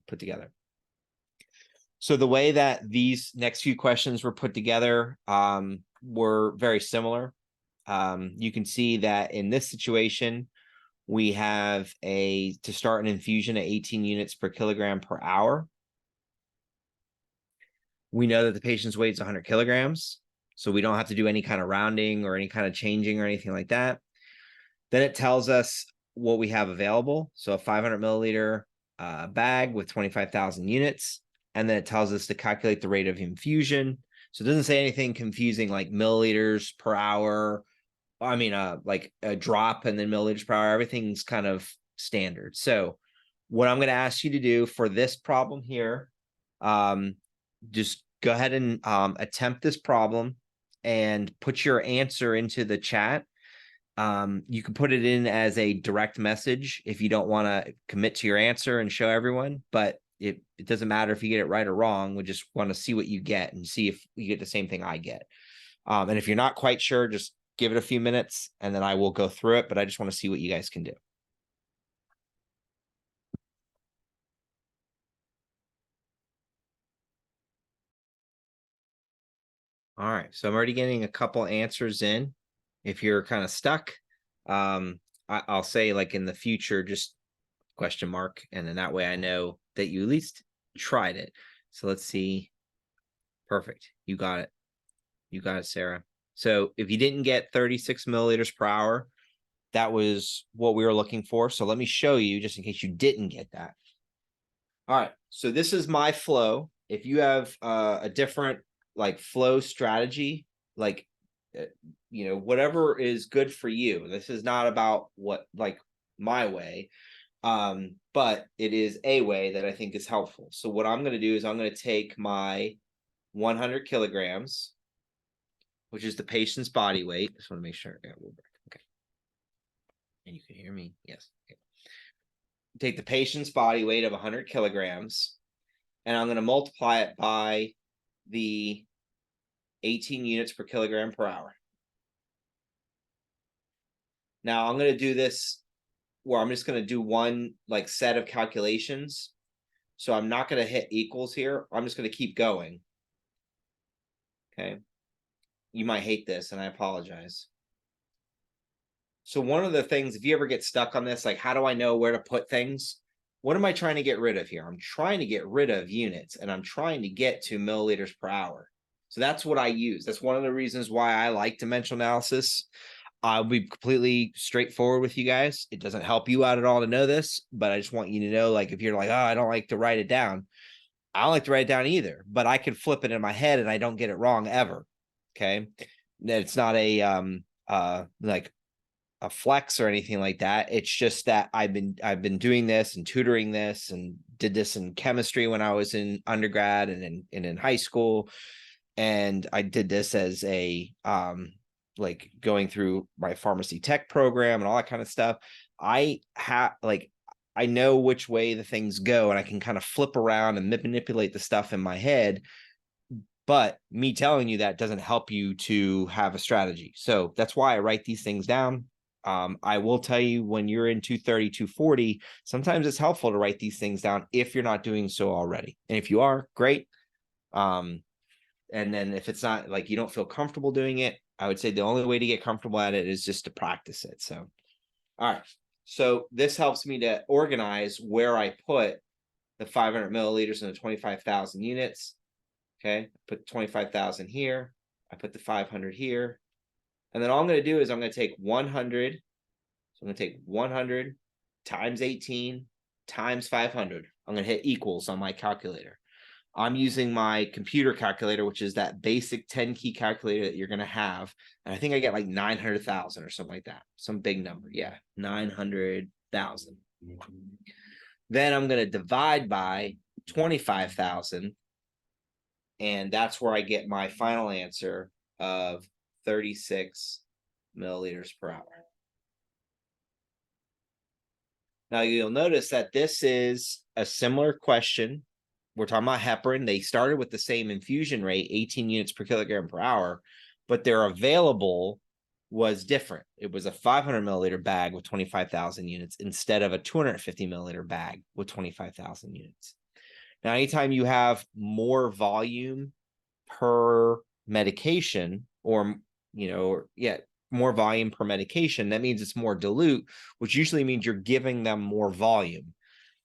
put together. So the way that these next few questions were put together were very similar. You can see that in this situation, we have to start an infusion at 18 units per kilogram per hour. We know that the patient's weight is 100 kilograms, so we don't have to do any kind of rounding or any kind of changing or anything like that. Then it tells us what we have available. So a 500 milliliter bag with 25,000 units. And then it tells us to calculate the rate of infusion. So it doesn't say anything confusing like milliliters per hour. I mean, like a drop and then milliliters per hour. Everything's kind of standard. So what I'm going to ask you to do for this problem here, just go ahead and attempt this problem and put your answer into the chat. You can put it in as a direct message if you don't want to commit to your answer and show everyone, but it doesn't matter if you get it right or wrong. We just want to see what you get and see if you get the same thing I get. And if you're not quite sure, just give it a few minutes and then I will go through it, but I just want to see what you guys can do. All right, so I'm already getting a couple answers in. If you're kind of stuck, I'll say like in the future, just question mark, and then that way I know that you at least tried it. So let's see. Perfect. You got it. You got it, Sarah. So if you didn't get 36 milliliters per hour, that was what we were looking for. So let me show you just in case you didn't get that. All right, so this is my flow. If you have a different like flow strategy, like whatever is good for you. This is not about what like my way, but it is a way that I think is helpful. So what I'm going to do is I'm going to take my 100 kilograms, which is the patient's body weight. Just want to make sure. Yeah, okay. And you can hear me. Yes. Okay. Take the patient's body weight of 100 kilograms, and I'm going to multiply it by the 18 units per kilogram per hour. Now I'm going to do this where I'm just going to do one like set of calculations. So I'm not going to hit equals here. I'm just going to keep going. Okay. You might hate this, and I apologize. So one of the things, if you ever get stuck on this, like, how do I know where to put things? What am I trying to get rid of here? I'm trying to get rid of units, and I'm trying to get to milliliters per hour. So that's what I use. That's one of the reasons why I like dimensional analysis. I'll be completely straightforward with you guys. It doesn't help you out at all to know this, but I just want you to know, like, if you're like, oh, I don't like to write it down. I don't like to write it down either, but I can flip it in my head and I don't get it wrong ever. Okay. It's not a like a flex or anything like that. It's just that I've been doing this and tutoring this and did this in chemistry when I was in undergrad and in high school. And I did this as a like going through my pharmacy tech program and all that kind of stuff. I know which way the things go, and I can kind of flip around and manipulate the stuff in my head. But me telling you that doesn't help you to have a strategy. So that's why I write these things down. I will tell you, when you're in 230, 240, sometimes it's helpful to write these things down if you're not doing so already. And if you are, great. And then if it's not, like, you don't feel comfortable doing it, I would say the only way to get comfortable at it is just to practice it. So, all right. So this helps me to organize where I put the 500 milliliters and the 25,000 units. Okay. Put 25,000 here. I put the 500 here. And then all I'm going to do is I'm going to take 100. So I'm going to take 100 times 18 times 500. I'm going to hit equals on my calculator. I'm using my computer calculator, which is that basic 10 key calculator that you're going to have. And I think I get like 900,000 or something like that. Some big number. Yeah. 900,000. Then I'm going to divide by 25,000. And that's where I get my final answer of 36 milliliters per hour. Now you'll notice that this is a similar question. We're talking about heparin. They started with the same infusion rate, 18 units per kilogram per hour, but their available was different. It was a 500 milliliter bag with 25,000 units instead of a 250 milliliter bag with 25,000 units. Now, anytime you have more volume per medication, or, more volume per medication, that means it's more dilute, which usually means you're giving them more volume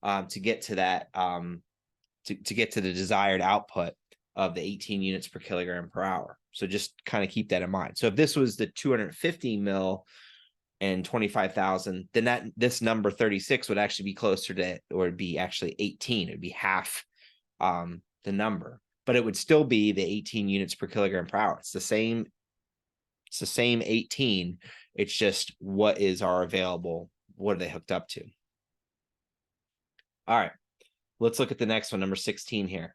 to get to that, to get to the desired output of the 18 units per kilogram per hour. So just kind of keep that in mind. So if this was the 250 mil and 25,000, then this number 36 would actually be closer to, or it'd be actually 18. It'd be half the number, but it would still be the 18 units per kilogram per hour. It's the same 18. It's just what is our available, what are they hooked up to? All right, let's look at the next one, number 16 here.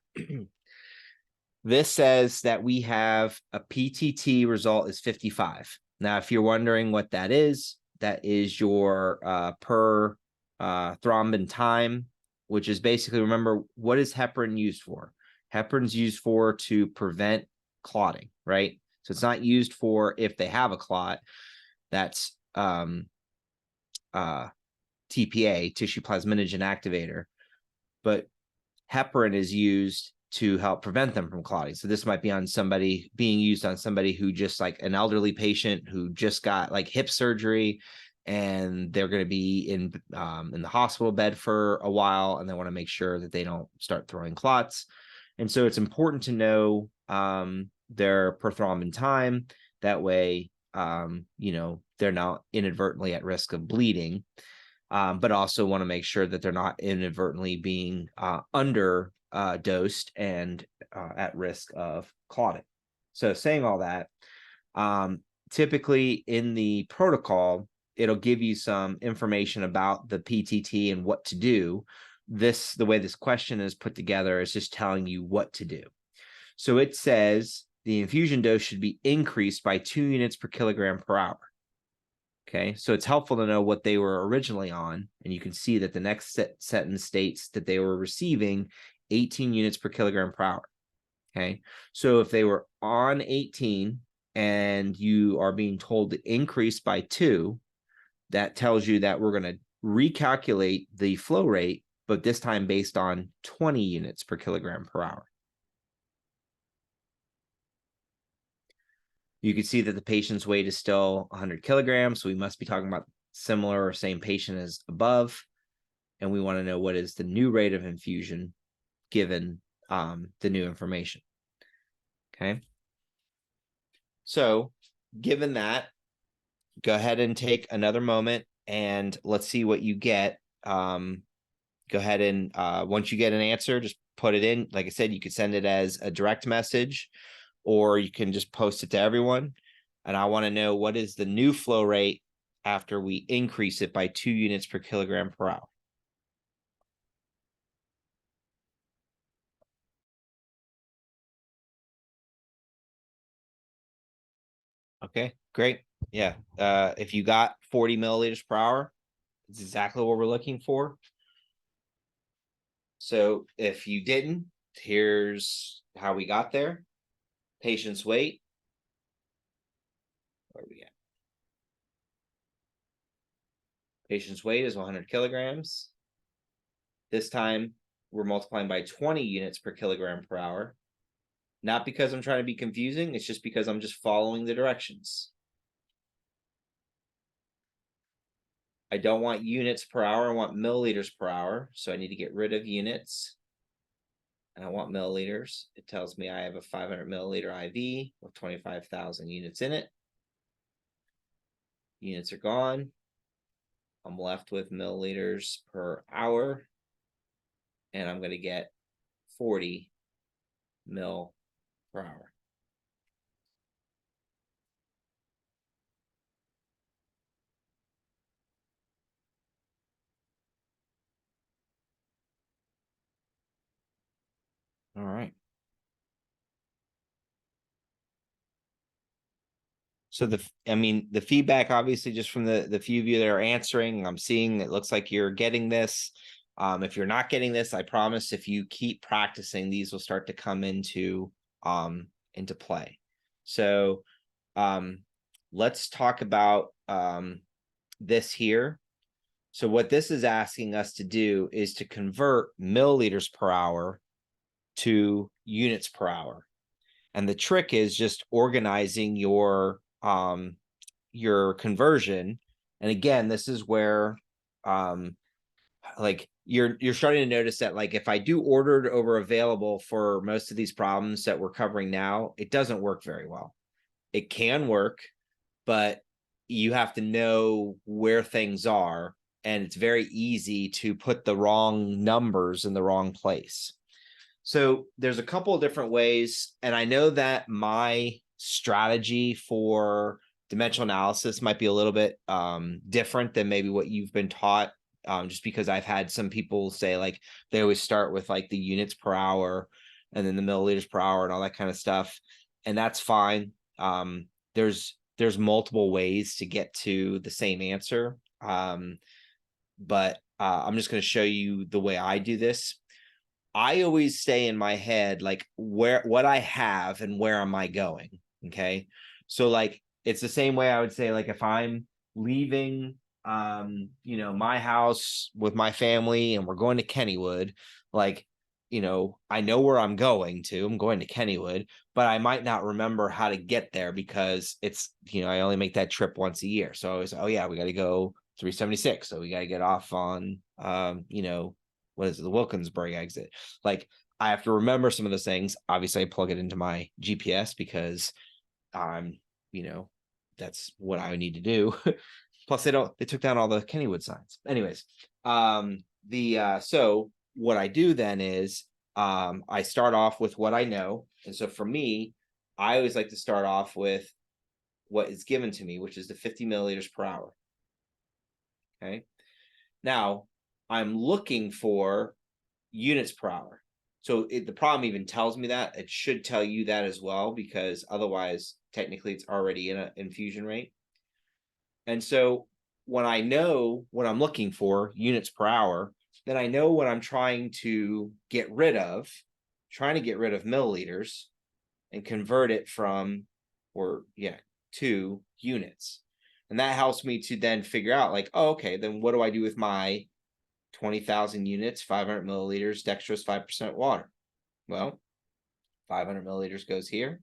This says that we have a PTT result is 55. Now, if you're wondering what that is your per thrombin time, which is basically, remember, what is heparin used for? Heparin's used for to prevent clotting, right? So it's not used for if they have a clot. That's TPA, tissue plasminogen activator. But heparin is used to help prevent them from clotting. So this might be being used on somebody who just, like an elderly patient who just got like hip surgery, and they're going to be in the hospital bed for a while, and they want to make sure that they don't start throwing clots. And so it's important to know their per thrombin time. That way, they're not inadvertently at risk of bleeding, but also want to make sure that they're not inadvertently being under dosed and at risk of clotting. So saying all that, typically in the protocol, it'll give you some information about the PTT and what to do. The way this question is put together is just telling you what to do. So it says the infusion dose should be increased by 2 units per kilogram per hour. Okay, so it's helpful to know what they were originally on, and you can see that the next sentence states that they were receiving 18 units per kilogram per hour. Okay, so if they were on 18 and you are being told to increase by 2, that tells you that we're going to recalculate the flow rate, but this time based on 20 units per kilogram per hour. You can see that the patient's weight is still 100 kilograms, so we must be talking about similar or same patient as above. And we want to know what is the new rate of infusion given the new information. Okay. So given that, go ahead and take another moment and let's see what you get. Go ahead and once you get an answer, just put it in. Like I said, you could send it as a direct message, or you can just post it to everyone. And I want to know what is the new flow rate after we increase it by 2 units per kilogram per hour. Okay, great. Yeah. If you got 40 milliliters per hour, it's exactly what we're looking for. So if you didn't, here's how we got there. Patient's weight. Where are we at? Patient's weight is 100 kilograms. This time we're multiplying by 20 units per kilogram per hour. Not because I'm trying to be confusing, it's just because I'm just following the directions. I don't want units per hour, I want milliliters per hour. So I need to get rid of units. And I want milliliters. It tells me I have a 500 milliliter IV with 25,000 units in it. Units are gone. I'm left with milliliters per hour. And I'm going to get 40 mil per hour. All right. So the feedback, obviously, just from the few of you that are answering, I'm seeing it looks like you're getting this. If you're not getting this, I promise if you keep practicing, these will start to come into play. So let's talk about this here. So what this is asking us to do is to convert milliliters per hour to units per hour. And the trick is just organizing your conversion. And again, this is where like you're starting to notice that, like, if I do ordered over available for most of these problems that we're covering now, it doesn't work very well. It can work, but you have to know where things are, and it's very easy to put the wrong numbers in the wrong place. So there's a couple of different ways, and I know that my strategy for dimensional analysis might be a little bit different than maybe what you've been taught, just because I've had some people say, like, they always start with like the units per hour and then the milliliters per hour and all that kind of stuff, and that's fine. There's multiple ways to get to the same answer, but I'm just going to show you the way I do this. I always stay in my head, like, what I have and where am I going? Okay. So like, it's the same way I would say, like, if I'm leaving, my house with my family and we're going to Kennywood, like, I know where I'm going to. I'm going to Kennywood, but I might not remember how to get there because it's, I only make that trip once a year. So I was, oh yeah, we got to go 376. So we got to get off on, what is it, the Wilkinsburg exit. Like, I have to remember some of those things. Obviously, I plug it into my GPS because I'm, that's what I need to do. Plus they took down all the Kennywood signs. Anyways, so what I do then is, I start off with what I know. And so for me, I always like to start off with what is given to me, which is the 50 milliliters per hour. Okay. Now I'm looking for units per hour. So the problem even tells me that. It should tell you that as well, because otherwise, technically, it's already in an infusion rate. And so when I know what I'm looking for, units per hour, then I know what I'm trying to get rid of, milliliters and convert it from, to units. And that helps me to then figure out like, oh, okay, then what do I do with my 20,000 units, 500 milliliters, dextrose, 5% water? Well, 500 milliliters goes here.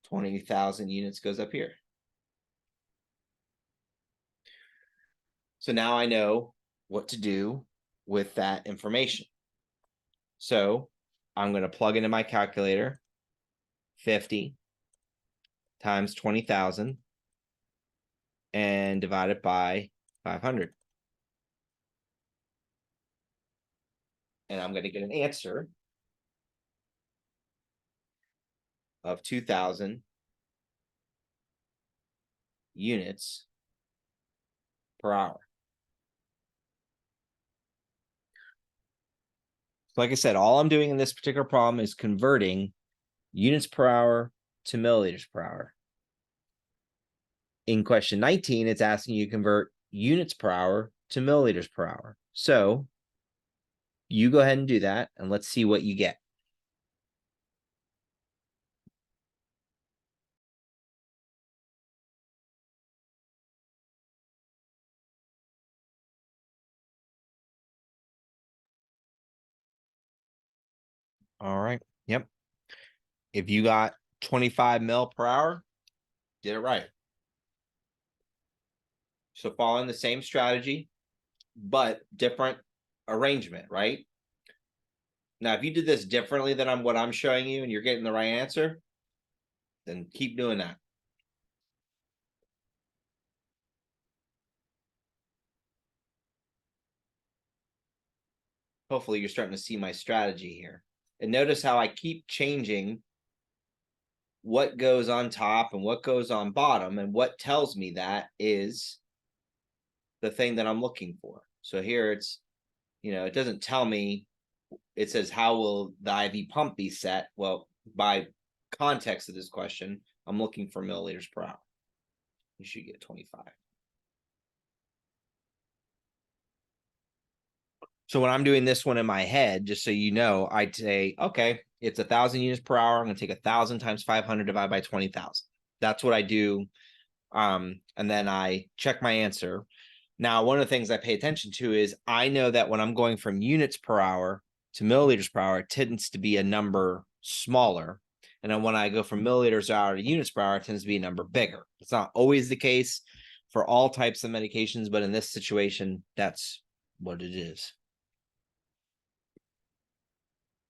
20,000 units goes up here. So now I know what to do with that information. So I'm going to plug into my calculator 50 times 20,000 and divide it by 500. And I'm going to get an answer of 2,000 units per hour. Like I said, all I'm doing in this particular problem is converting units per hour to milliliters per hour. In question 19, it's asking you to convert units per hour to milliliters per hour. So you go ahead and do that, and let's see what you get. All right. Yep. If you got 25 mil per hour, did it right. So following the same strategy, but different arrangement, right? Now, if you did this differently than what I'm showing you and you're getting the right answer, then keep doing that. Hopefully you're starting to see my strategy here. And notice how I keep changing what goes on top and what goes on bottom, and what tells me that is the thing that I'm looking for. So here it's, it doesn't tell me, it says, how will the IV pump be set? Well, by context of this question, I'm looking for milliliters per hour. You should get 25. So when I'm doing this one in my head, just so you know, I'd say, okay, it's 1,000 units per hour. I'm going to take 1,000 times 500 divided by 20,000. That's what I do. And then I check my answer. Now, one of the things I pay attention to is I know that when I'm going from units per hour to milliliters per hour, it tends to be a number smaller. And then when I go from milliliters per hour to units per hour, it tends to be a number bigger. It's not always the case for all types of medications, but in this situation, that's what it is.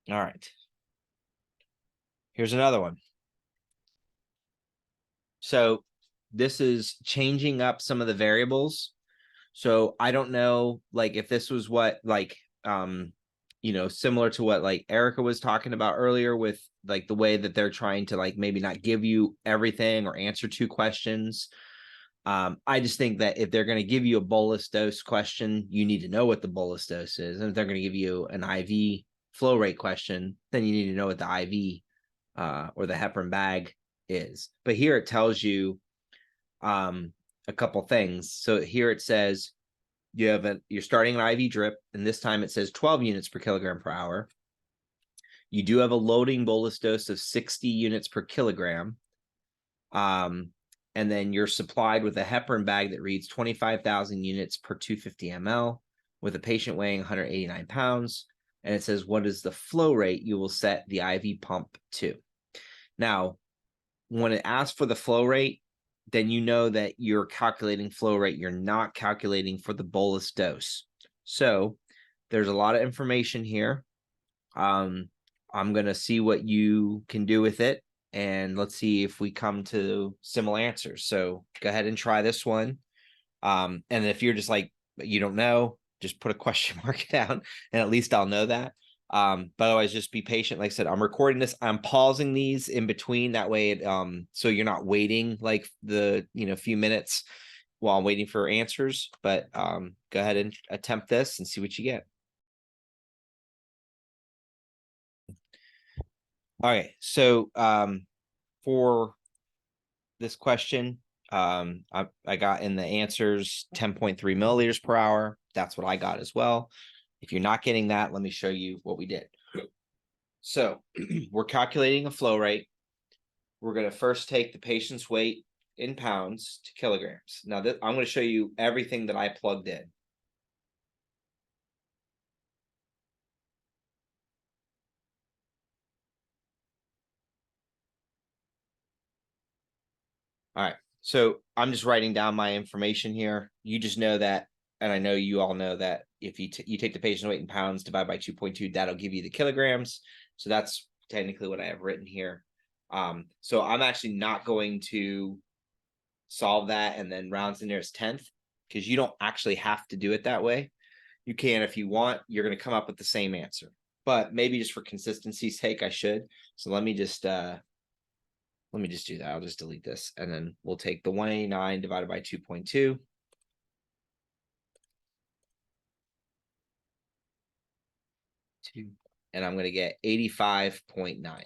All right. Here's another one. So this is changing up some of the variables. So I don't know, like, if this was what, like, similar to what, like, Erica was talking about earlier with, like, the way that they're trying to, like, maybe not give you everything or answer 2 questions. I just think that if they're going to give you a bolus dose question, you need to know what the bolus dose is. And if they're going to give you an IV flow rate question, then you need to know what the IV or the heparin bag is. But here it tells you a couple things. So here it says you're starting an IV drip, and this time it says 12 units per kilogram per hour. You do have a loading bolus dose of 60 units per kilogram. And then you're supplied with a heparin bag that reads 25,000 units per 250 ml with a patient weighing 189 pounds. And it says, what is the flow rate you will set the IV pump to? Now, when it asks for the flow rate, then you know that you're calculating flow rate. You're not calculating for the bolus dose. So there's a lot of information here. I'm going to see what you can do with it. and let's see if we come to similar answers. So go ahead and try this one. And if you're just like, you don't know, just put a question mark down and at least I'll know that. But otherwise just be patient. Like I said, I'm recording this, I'm pausing these in between, that way it so you're not waiting like the few minutes while I'm waiting for answers. But go ahead and attempt this and see what you get. All right, so for this question, I got in the answers 10.3 milliliters per hour. That's what I got as well. If you're not getting that, let me show you what we did. So we're calculating a flow rate. We're going to first take the patient's weight in pounds to kilograms. Now I'm going to show you everything that I plugged in. All right, so I'm just writing down my information here. You just know that, and I know you all know that if you take the patient weight in pounds, divide by 2.2, that'll give you the kilograms. So that's technically what I have written here. So I'm actually not going to solve that and then round to the nearest 10th, because you don't actually have to do it that way. You can if you want. You're going to come up with the same answer, but maybe just for consistency's sake, I should. So let me just do that. I'll just delete this, and then we'll take the 189 divided by 2.2. And I'm going to get 85.9.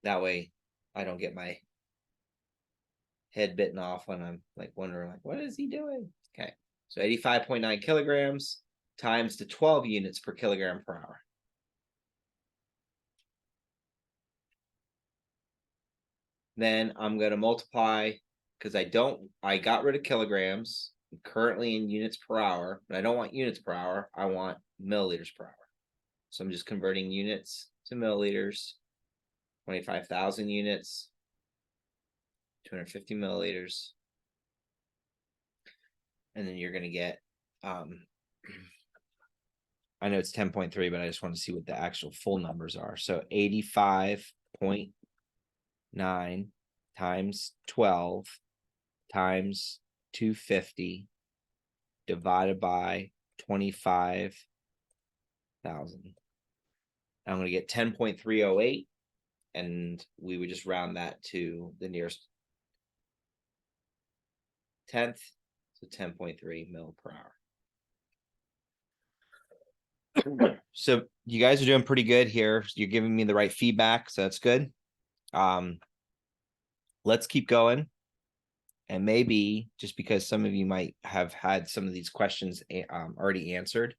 That way I don't get my head bitten off when I'm like wondering, like, what is he doing? Okay, so 85.9 kilograms times the 12 units per kilogram per hour. Then I'm going to multiply, because I got rid of kilograms. I'm currently in units per hour, but I don't want units per hour. I want milliliters per hour. So I'm just converting units to milliliters. 25,000 units, 250 milliliters. And then you're going to get, I know it's 10.3, but I just want to see what the actual full numbers are. So 85.9 times 12 times 250 divided by 25,000. I'm going to get 10.308, and we would just round that to the nearest 10th, so 10.3 mil per hour. So you guys are doing pretty good here. You're giving me the right feedback, so that's good. Let's keep going. And maybe just because some of you might have had some of these questions already answered,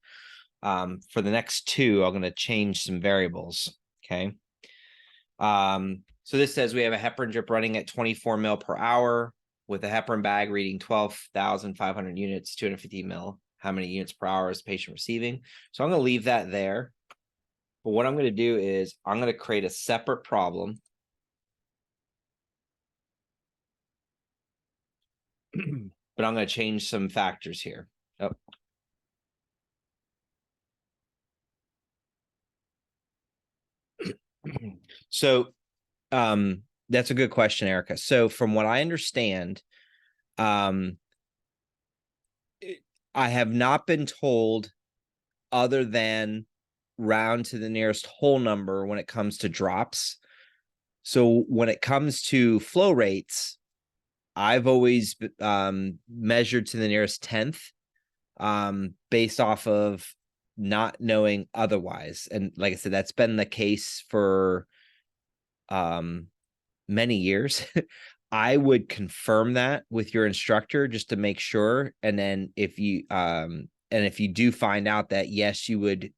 for the next two, I'm going to change some variables. Okay. So this says we have a heparin drip running at 24 mil per hour with a heparin bag reading 12,500 units, 250 mil. How many units per hour is the patient receiving? So I'm going to leave that there. But what I'm going to do is I'm going to create a separate problem. But I'm going to change some factors here. Oh. So that's a good question, Erica. So from what I understand, I have not been told other than round to the nearest whole number when it comes to drops. So when it comes to flow rates, I've always measured to the nearest 10th based off of not knowing otherwise. And like I said, that's been the case for many years. I would confirm that with your instructor just to make sure. And then if you do find out that yes, you would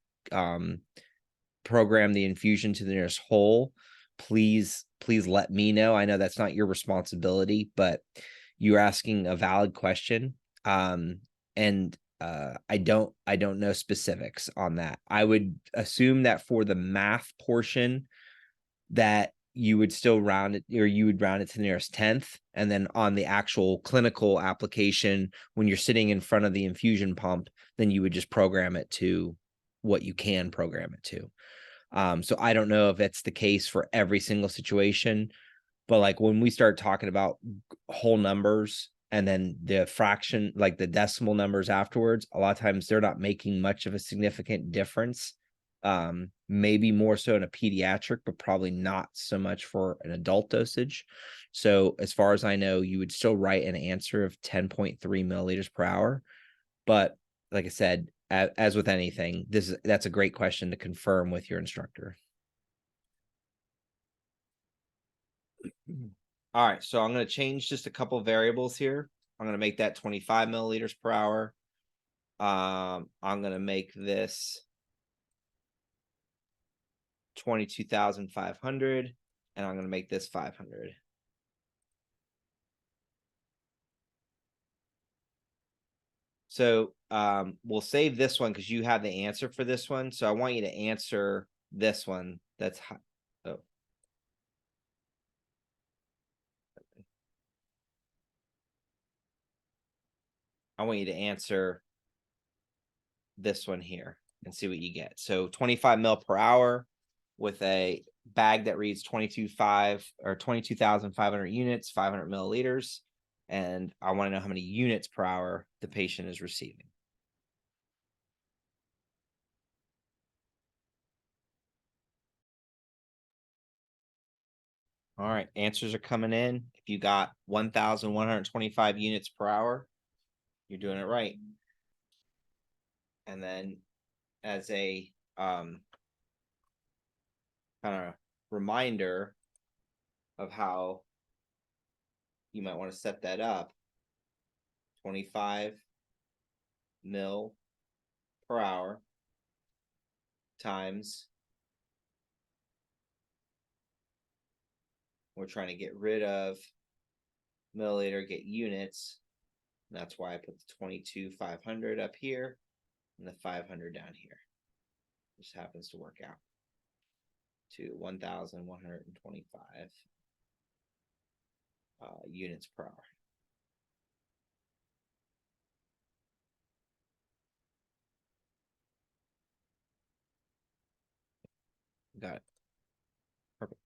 program the infusion to the nearest whole, please let me know. I know that's not your responsibility, but you're asking a valid question. And I don't know specifics on that. I would assume that for the math portion that you would still round it, or you would round it to the nearest 10th. And then on the actual clinical application, when you're sitting in front of the infusion pump, then you would just program it to what you can program it to. So I don't know if that's the case for every single situation, but like when we start talking about whole numbers and then the fraction, like the decimal numbers afterwards, a lot of times they're not making much of a significant difference. Maybe more so in a pediatric, but probably not so much for an adult dosage. So as far as I know, you would still write an answer of 10.3 milliliters per hour. But like I said, as with anything, that's a great question to confirm with your instructor. All right, so I'm going to change just a couple variables here. I'm going to make that 25 milliliters per hour. I'm going to make this 22,500, and I'm going to make this 500. So we'll save this one because you have the answer for this one. So I want you to answer this one. That's oh. I want you to answer this one here and see what you get. So 25 mil per hour with a bag that reads 22,500 units, 500 milliliters. And I want to know how many units per hour the patient is receiving. All right, answers are coming in. If you got 1,125 units per hour, you're doing it right. And then as a kind of reminder of how you might want to set that up, 25 mil per hour times, we're trying to get rid of milliliter, get units. And that's why I put the 22,500 up here and the 500 down here. Just happens to work out to 1,125 units per hour. Got it. Perfect.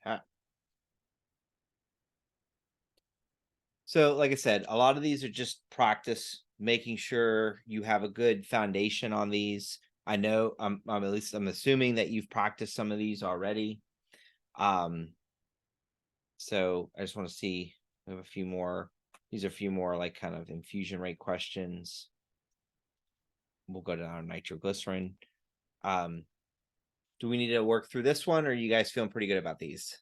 Okay. So, like I said, a lot of these are just practice, making sure you have a good foundation on these. I know I'm at least I'm assuming that you've practiced some of these already. So I just want to see, we have a few more. These are a few more like kind of infusion rate questions. We'll go to our nitroglycerin. Do we need to work through this one, or are you guys feeling pretty good about these?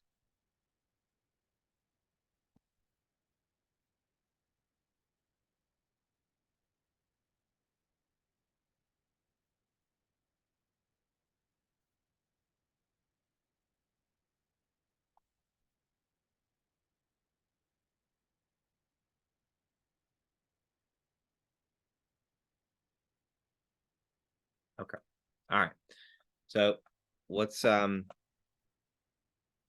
Okay. All right. So let's I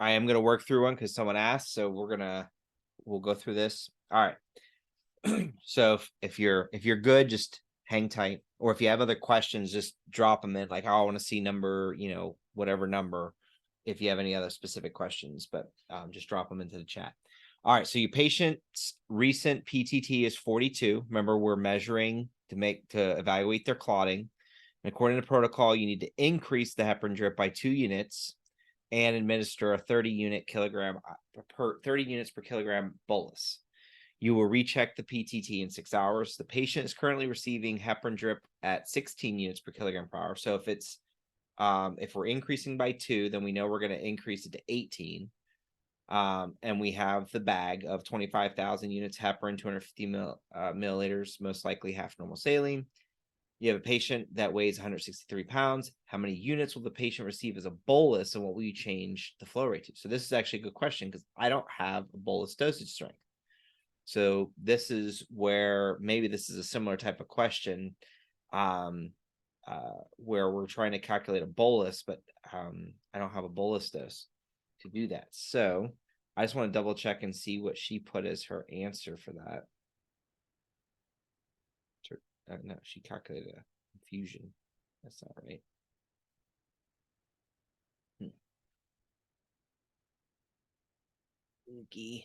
am gonna work through one because someone asked. So we'll go through this. All right. So if you're good, just hang tight. Or if you have other questions, just drop them in. Like, oh, I want to see number, whatever number. If you have any other specific questions, but just drop them into the chat. All right. So your patient's recent PTT is 42. Remember, we're measuring to evaluate their clotting. And according to protocol, you need to increase the heparin drip by 2 units and administer a 30 units per kilogram bolus. You will recheck the PTT in 6 hours. The patient is currently receiving heparin drip at 16 units per kilogram per hour. So if it's if we're increasing by 2, then we know we're going to increase it to 18. And we have the bag of 25,000 units heparin, 250 milliliters, most likely half normal saline. You have a patient that weighs 163 pounds. How many units will the patient receive as a bolus, and what will you change the flow rate to? So this is actually a good question because I don't have a bolus dosage strength. So this is where maybe this is a similar type of question where we're trying to calculate a bolus, but I don't have a bolus dose to do that. So I just want to double check and see what she put as her answer for that. No, she calculated a infusion. That's not right. Inky.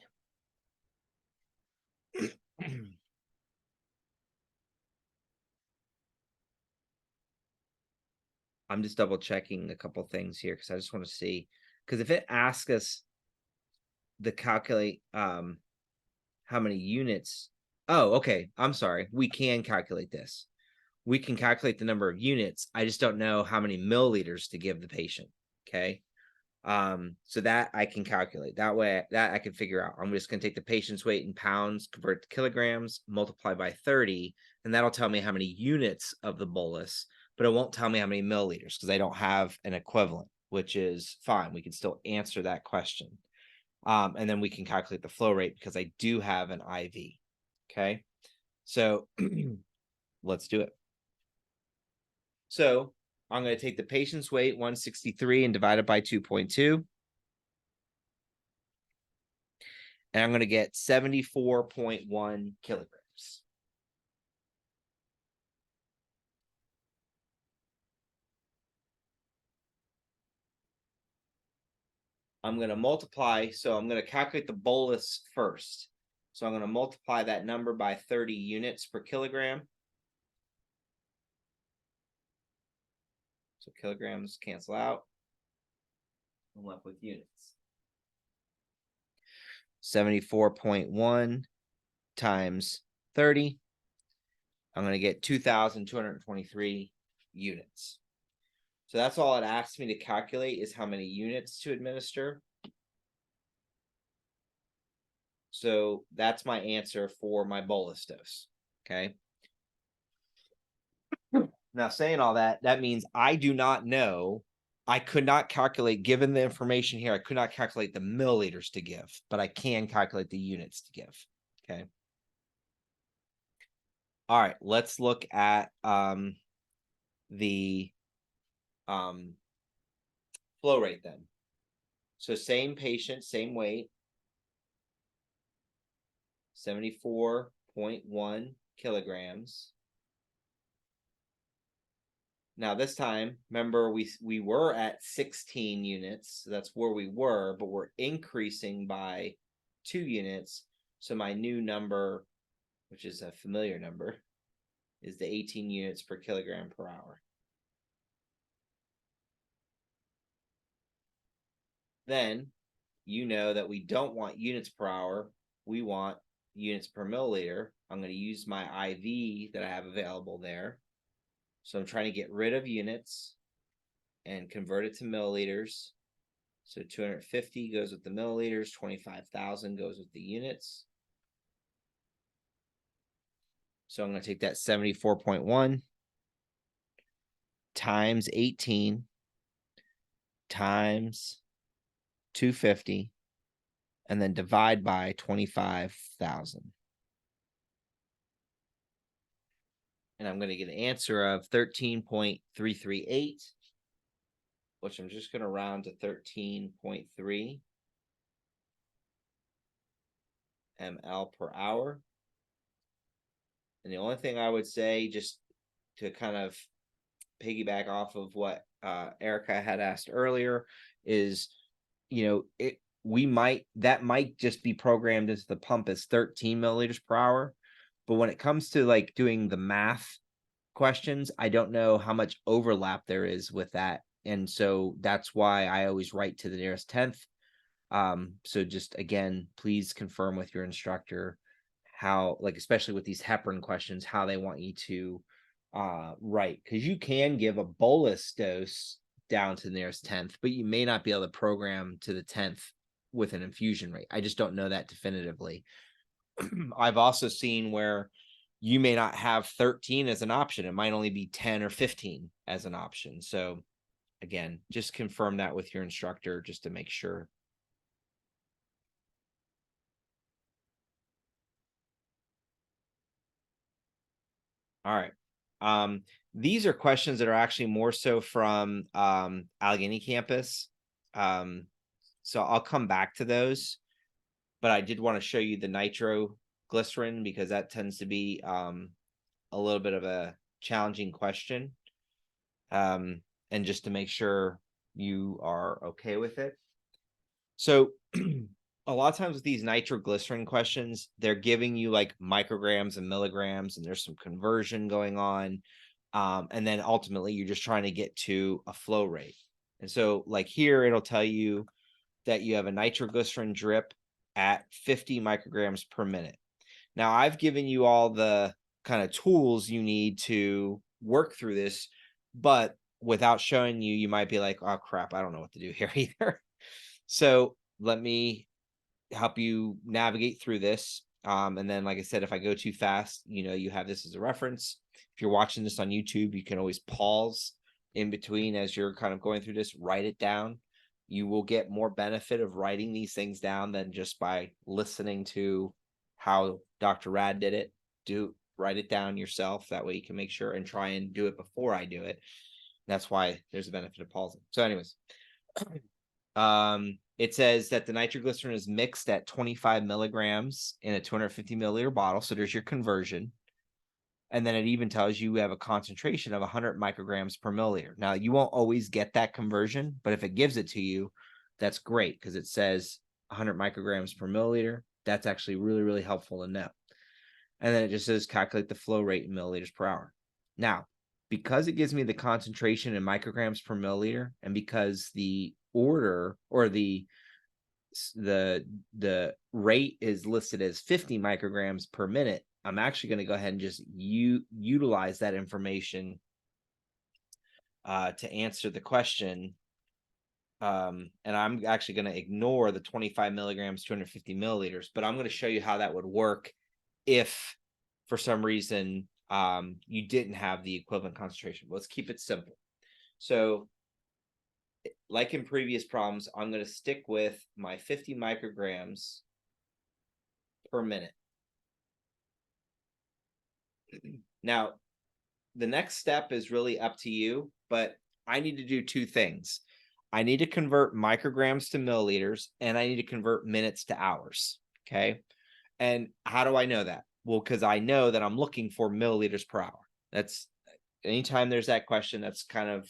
I'm just double checking a couple things here because I just want to see, because if it asks us to calculate how many units. Oh, okay. I'm sorry. We can calculate this. We can calculate the number of units. I just don't know how many milliliters to give the patient. Okay. So that I can calculate. That way that I can figure out. I'm just going to take the patient's weight in pounds, convert it to kilograms, multiply by 30, and that'll tell me how many units of the bolus, but it won't tell me how many milliliters because I don't have an equivalent, which is fine. We can still answer that question. And then we can calculate the flow rate because I do have an IV. Okay. So let's do it. So I'm going to take the patient's weight, 163, and divide it by 2.2. And I'm going to get 74.1 kilograms. I'm going to multiply. So I'm going to calculate the bolus first. So I'm going to multiply that number by 30 units per kilogram. So kilograms cancel out. I'm left with units. 74.1 times 30. I'm going to get 2,223 units. So that's all it asks me to calculate is how many units to administer. So that's my answer for my bolus dose. Okay. Now, saying all that, that means I do not know. I could not calculate, given the information here, I could not calculate the milliliters to give, but I can calculate the units to give. Okay. All right, let's look at the flow rate then. So same patient, same weight, 74.1 kilograms. Now this time, remember we were at 16 units. So that's where we were, but we're increasing by 2 units. So my new number, which is a familiar number, is the 18 units per kilogram per hour. Then you know that we don't want units per hour. We want units per milliliter. I'm going to use my IV that I have available there. So I'm trying to get rid of units and convert it to milliliters. So 250 goes with the milliliters, 25,000 goes with the units. So I'm going to take that 74.1 times 18 times 250 and then divide by 25,000. And I'm going to get an answer of 13.338, which I'm just going to round to 13.3 ml per hour. And the only thing I would say, just to kind of piggyback off of what Erica had asked earlier, is, that might just be programmed into the pump as 13 milliliters per hour. But when it comes to like doing the math questions, I don't know how much overlap there is with that. And so that's why I always write to the nearest 10th. So just again, please confirm with your instructor how, like, especially with these heparin questions, how they want you to write, because you can give a bolus dose down to the nearest 10th, but you may not be able to program to the 10th with an infusion rate. I just don't know that definitively. I've also seen where you may not have 13 as an option. It might only be 10 or 15 as an option. So again, just confirm that with your instructor just to make sure. All right. These are questions that are actually more so from Allegheny campus. So I'll come back to those, but I did want to show you the nitroglycerin because that tends to be a little bit of a challenging question. And just to make sure you are okay with it. So a lot of times with these nitroglycerin questions, they're giving you like micrograms and milligrams, and there's some conversion going on. And then ultimately you're just trying to get to a flow rate. And so like here, it'll tell you that you have a nitroglycerin drip at 50 micrograms per minute. Now I've given you all the kind of tools you need to work through this, but without showing you, you might be like, oh crap, I don't know what to do here either. So let me help you navigate through this. And then, like I said, if I go too fast, you have this as a reference. If you're watching this on YouTube, you can always pause in between as you're kind of going through this, write it down. You will get more benefit of writing these things down than just by listening to how Dr. Rad did it. Write it down yourself. That way you can make sure and try and do it before I do it. That's why there's a benefit of pausing. So anyways, it says that the nitroglycerin is mixed at 25 milligrams in a 250 milliliter bottle. So there's your conversion. And then it even tells you have a concentration of 100 micrograms per milliliter. Now, you won't always get that conversion, but if it gives it to you, that's great because it says 100 micrograms per milliliter. That's actually really, really helpful to know. And then it just says calculate the flow rate in milliliters per hour. Now, because it gives me the concentration in micrograms per milliliter, and because the order or the rate is listed as 50 micrograms per minute, I'm actually going to go ahead and just utilize that information to answer the question. And I'm actually going to ignore the 25 milligrams, 250 milliliters, but I'm going to show you how that would work if for some reason you didn't have the equivalent concentration. Let's keep it simple. So like in previous problems, I'm going to stick with my 50 micrograms per minute. Now, the next step is really up to you, but I need to do two things. I need to convert micrograms to milliliters, and I need to convert minutes to hours. Okay. And how do I know that? Well, because I know that I'm looking for milliliters per hour. That's anytime there's that question, that's kind of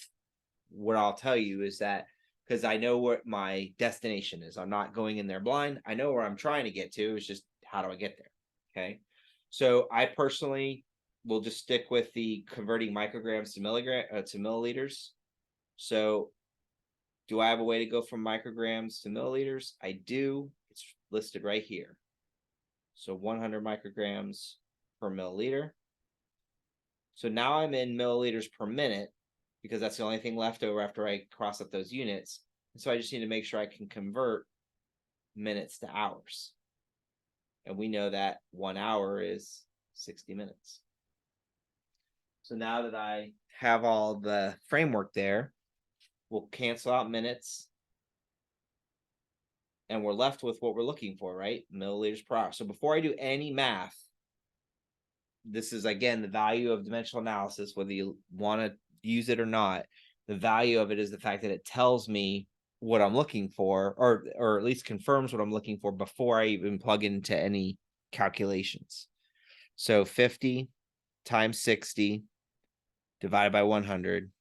what I'll tell you is that because I know what my destination is. I'm not going in there blind. I know where I'm trying to get to. It's just how do I get there? Okay. So I personally will just stick with the converting micrograms to milliliters. So do I have a way to go from micrograms to milliliters? I do. It's listed right here. So 100 micrograms per milliliter. So now I'm in milliliters per minute because that's the only thing left over after I cross up those units. And so I just need to make sure I can convert minutes to hours. And we know that 1 hour is 60 minutes. So now that I have all the framework there, we'll cancel out minutes. And we're left with what we're looking for, right? Milliliters per hour. So before I do any math, this is, again, the value of dimensional analysis, whether you want to use it or not. The value of it is the fact that it tells me what I'm looking for, or at least confirms what I'm looking for before I even plug into any calculations. So 50 times 60 divided by 100,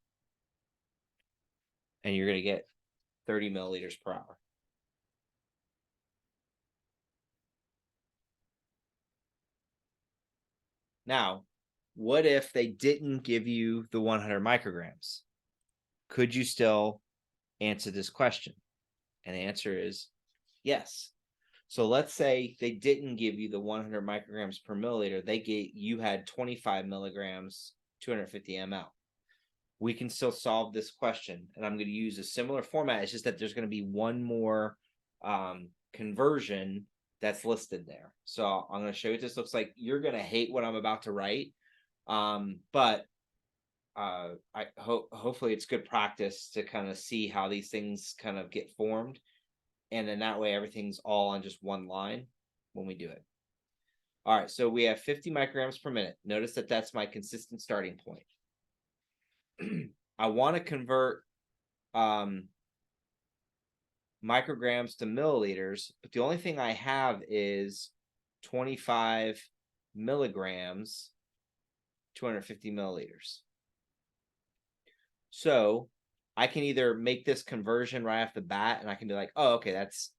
and you're going to get 30 milliliters per hour. Now, what if they didn't give you the 100 micrograms? Could you still answer this question? And the answer is yes. So let's say they didn't give you the 100 micrograms per milliliter. You had 25 milligrams, 250 ml. We can still solve this question. And I'm going to use a similar format. It's just that there's going to be one more conversion that's listed there. So I'm going to show you what this looks like. You're going to hate what I'm about to write. But hopefully it's good practice to kind of see how these things kind of get formed. And then that way everything's all on just one line when we do it. All right, so we have 50 micrograms per minute. Notice that that's my consistent starting point. I want to convert micrograms to milliliters, but the only thing I have is 25 milligrams, 250 milliliters. So I can either make this conversion right off the bat, and I can be like, oh, okay, that's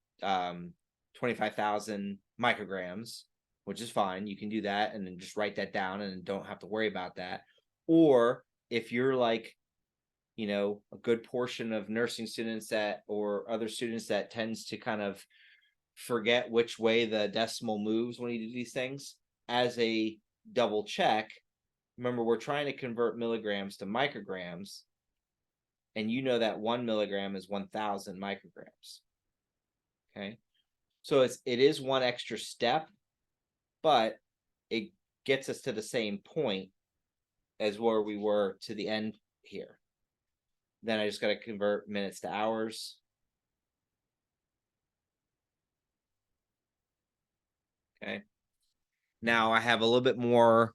25,000 micrograms, which is fine. You can do that and then just write that down and don't have to worry about that. Or if you're like, you know, a good portion of nursing students that, or other students that tends to kind of forget which way the decimal moves when you do these things, as a double check, remember we're trying to convert milligrams to micrograms, and you know that 1 milligram is 1,000 micrograms. Okay, so it is one extra step, but it gets us to the same point as where we were to the end here. Then I just got to convert minutes to hours. Okay. Now I have a little bit more,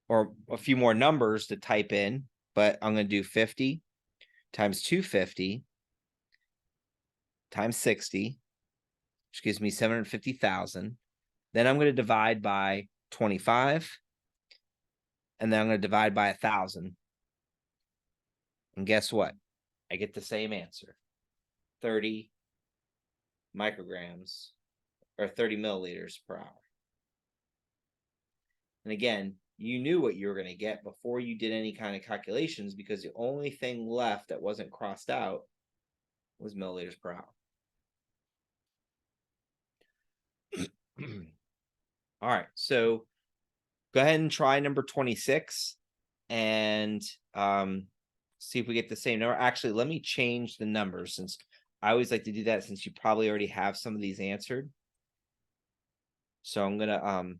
or a few more numbers to type in, but I'm going to do 50 times 250 times 60, which gives me 750,000. Then I'm going to divide by 25, and then I'm going to divide by 1,000. And guess what? I get the same answer, 30 micrograms, or 30 milliliters per hour. And again, you knew what you were going to get before you did any kind of calculations, because the only thing left that wasn't crossed out was milliliters per hour. All right, so go ahead and try number 26 and see if we get the same number. Actually, let me change the numbers, since I always like to do that, since you probably already have some of these answered. So I'm gonna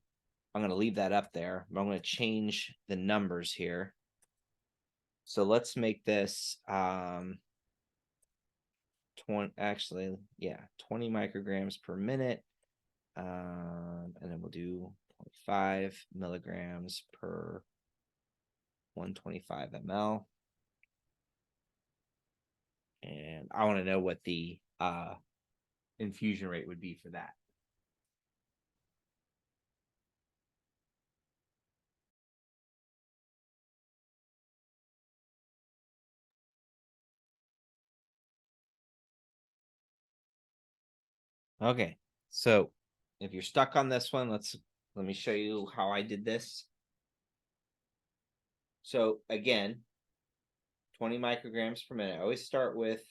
leave that up there, but I'm gonna change the numbers here. So let's make this 20, actually, yeah, 20 micrograms per minute. And then we'll do 0.5 milligrams per 125 ml. And I want to know what the infusion rate would be for that. Okay, so if you're stuck on this one, let me show you how I did this. So again, 20 micrograms per minute. I always start with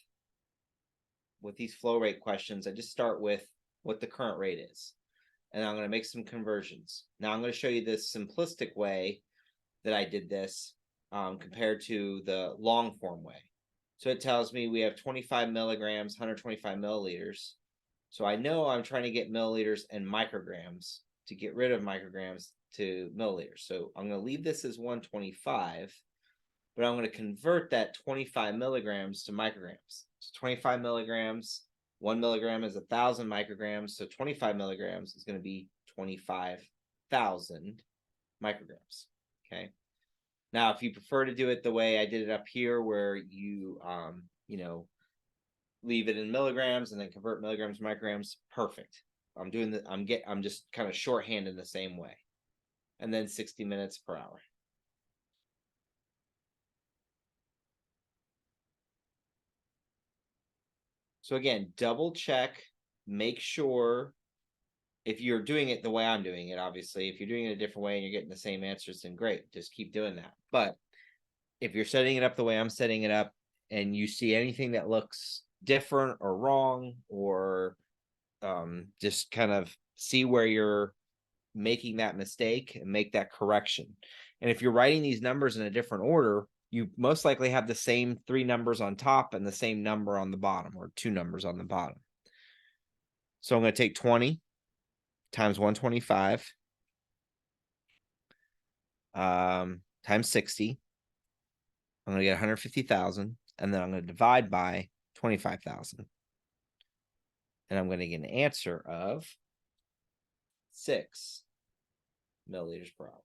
these flow rate questions. I just start with what the current rate is, and I'm going to make some conversions. Now I'm going to show you this simplistic way that I did this compared to the long form way. So it tells me we have 25 milligrams, 125 milliliters. So I know I'm trying to get milliliters and micrograms to get rid of micrograms to milliliters. So I'm going to leave this as 125, but I'm going to convert that 25 milligrams to micrograms. So 25 milligrams, 1 milligram is 1,000 micrograms. So 25 milligrams is going to be 25,000 micrograms. Okay. Now, if you prefer to do it the way I did it up here, where you, you know, leave it in milligrams and then convert milligrams to micrograms, perfect. I'm doing the, I'm just kind of shorthand in the same way. And then 60 minutes per hour. So again, double check, make sure if you're doing it the way I'm doing it, obviously, if you're doing it a different way and you're getting the same answers, then great, just keep doing that. But if you're setting it up the way I'm setting it up and you see anything that looks different or wrong, or just kind of see where you're making that mistake and make that correction. And if you're writing these numbers in a different order, you most likely have the same 3 numbers on top and the same number on the bottom, or 2 numbers on the bottom. So I'm going to take 20 times 125 times 60. I'm going to get 150,000, and then I'm going to divide by 25,000. And I'm going to get an answer of 6 milliliters per hour.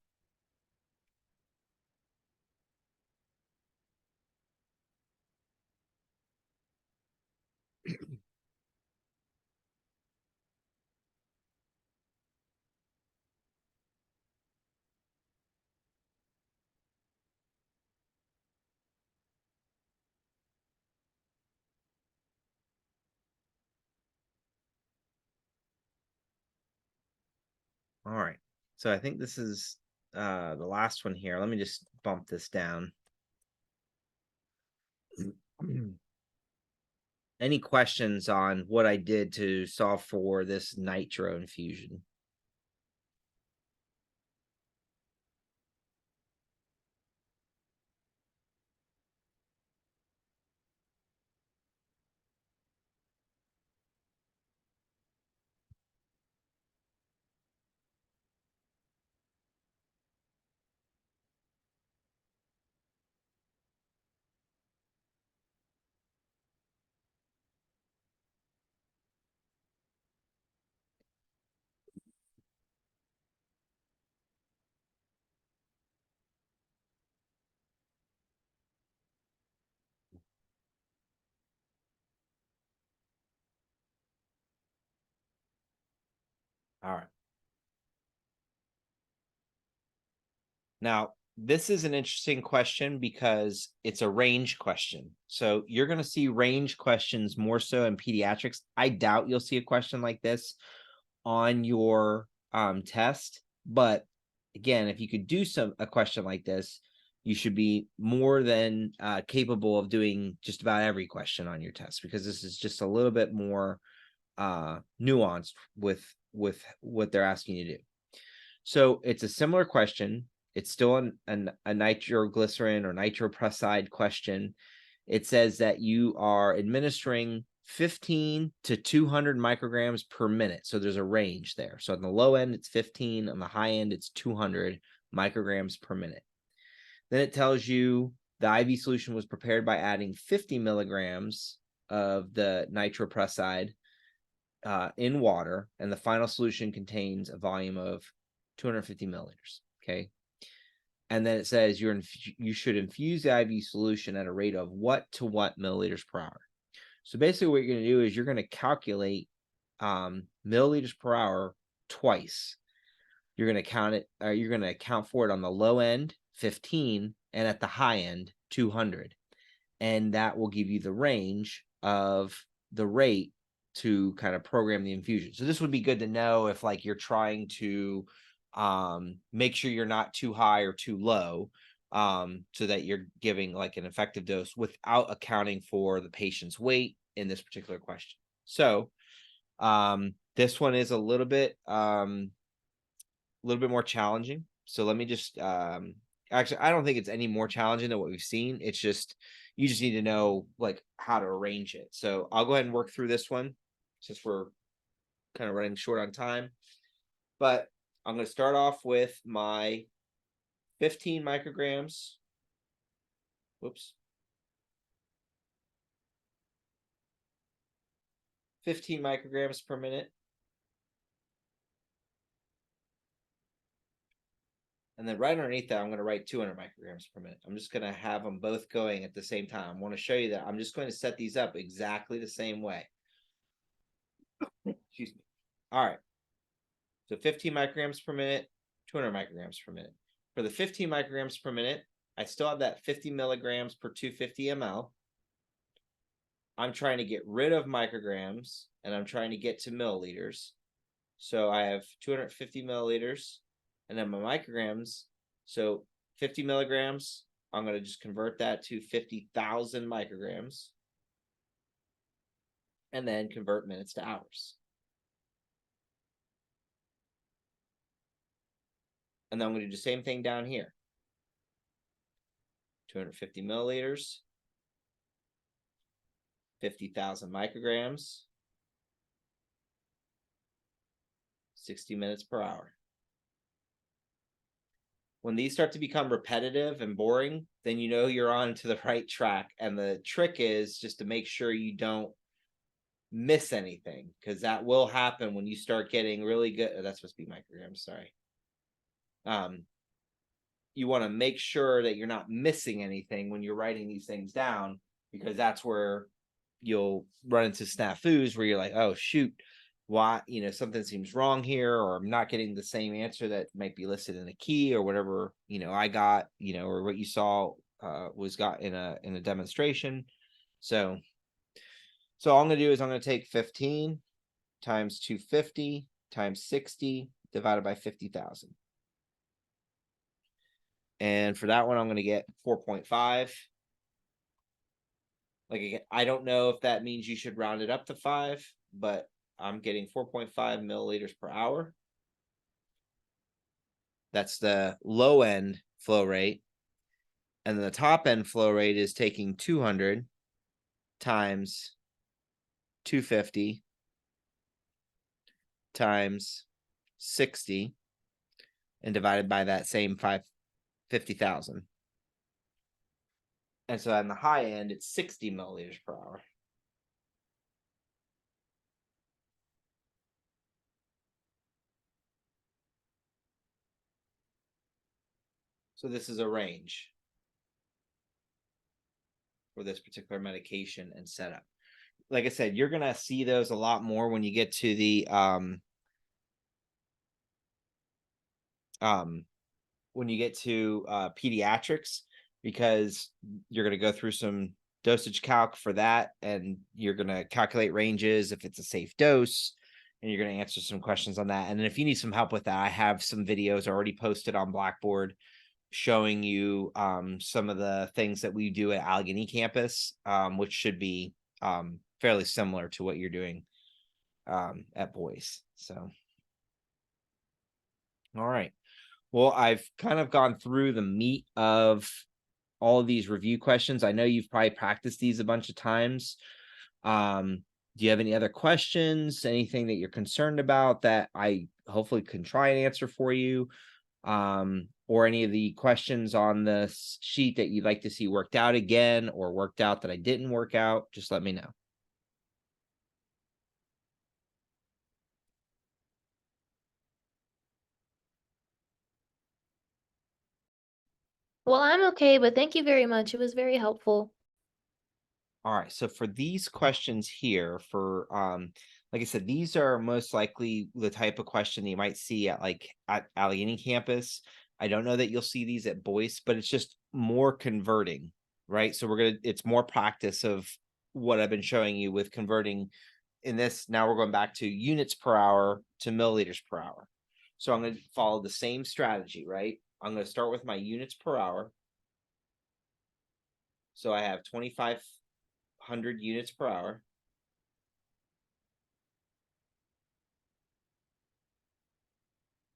All right. So I think this is the last one here. Let me just bump this down. Any questions on what I did to solve for this nitro infusion? All right. Now, this is an interesting question because it's a range question. So you're going to see range questions more so in pediatrics. I doubt you'll see a question like this on your test. But again, if you could do a question like this, you should be more than capable of doing just about every question on your test, because this is just a little bit more nuanced with what they're asking you to do. So it's a similar question. It's still a nitroglycerin or nitroprusside question. It says that you are administering 15 to 200 micrograms per minute. So there's a range there. So on the low end, it's 15. On the high end, it's 200 micrograms per minute. Then it tells you the IV solution was prepared by adding 50 milligrams of the nitroprusside in water, and the final solution contains a volume of 250 milliliters. Okay. And then it says you should infuse the IV solution at a rate of what to what milliliters per hour. So basically what you're going to do is you're going to calculate milliliters per hour twice. You're going to count it, or you're going to account for it on the low end, 15, and at the high end, 200. And that will give you the range of the rate to kind of program the infusion. So this would be good to know if like you're trying to make sure you're not too high or too low, so that you're giving like an effective dose without accounting for the patient's weight in this particular question. So this one is a little bit more challenging. So let me just actually, I don't think it's any more challenging than what we've seen. It's just you just need to know like how to arrange it. So I'll go ahead and work through this one since we're kind of running short on time. But I'm going to start off with my 15 micrograms. Whoops. 15 micrograms per minute. And then right underneath that, I'm going to write 200 micrograms per minute. I'm just going to have them both going at the same time. I want to show you that I'm just going to set these up exactly the same way. Excuse me. All right. So 15 micrograms per minute, 200 micrograms per minute. For the 15 micrograms per minute, I still have that 50 milligrams per 250 ml. I'm trying to get rid of micrograms and I'm trying to get to milliliters. So I have 250 milliliters and then my micrograms. So 50 milligrams, I'm going to just convert that to 50,000 micrograms and then convert minutes to hours. And then I'm going to do the same thing down here. 250 milliliters, 50,000 micrograms, 60 minutes per hour. When these start to become repetitive and boring, then you know you're on to the right track. And the trick is just to make sure you don't miss anything, because that will happen when you start getting really good. Oh, that's supposed to be micrograms, sorry. You want to make sure that you're not missing anything when you're writing these things down, because that's where you'll run into snafus where you're like, oh shoot, why, something seems wrong here, or I'm not getting the same answer that might be listed in a key or whatever, I got, or what you saw was got in a demonstration. So all I'm going to do is I'm going to take 15 times 250 times 60 divided by 50,000. And for that one, I'm going to get 4.5. Like, again, I don't know if that means you should round it up to 5, but I'm getting 4.5 milliliters per hour. That's the low end flow rate. And then the top end flow rate is taking 200 times 250 times 60 and divided by that same 50,000. And so on the high end, it's 60 milliliters per hour. So this is a range for this particular medication and setup. Like I said, you're going to see those a lot more when you get to the pediatrics, because you're going to go through some dosage calc for that, and you're going to calculate ranges if it's a safe dose, and you're going to answer some questions on that. And then if you need some help with that, I have some videos already posted on Blackboard showing you some of the things that we do at Allegheny campus, which should be fairly similar to what you're doing at Boyce. So, all right. Well, I've kind of gone through the meat of all of these review questions. I know you've probably practiced these a bunch of times. Do you have any other questions? Anything that you're concerned about that I hopefully can try and answer for you? Or any of the questions on this sheet that you'd like to see worked out again, or worked out that I didn't work out, just let me know. Well, I'm okay, but thank you very much. It was very helpful. All right, so for these questions here, for like I said, these are most likely the type of question that you might see at Allegheny campus. I don't know that you'll see these at Boyce, but it's just more converting, right? So it's more practice of what I've been showing you with converting in this. Now we're going back to units per hour to milliliters per hour. So I'm going to follow the same strategy, right? I'm going to start with my units per hour. So I have 2,500 units per hour.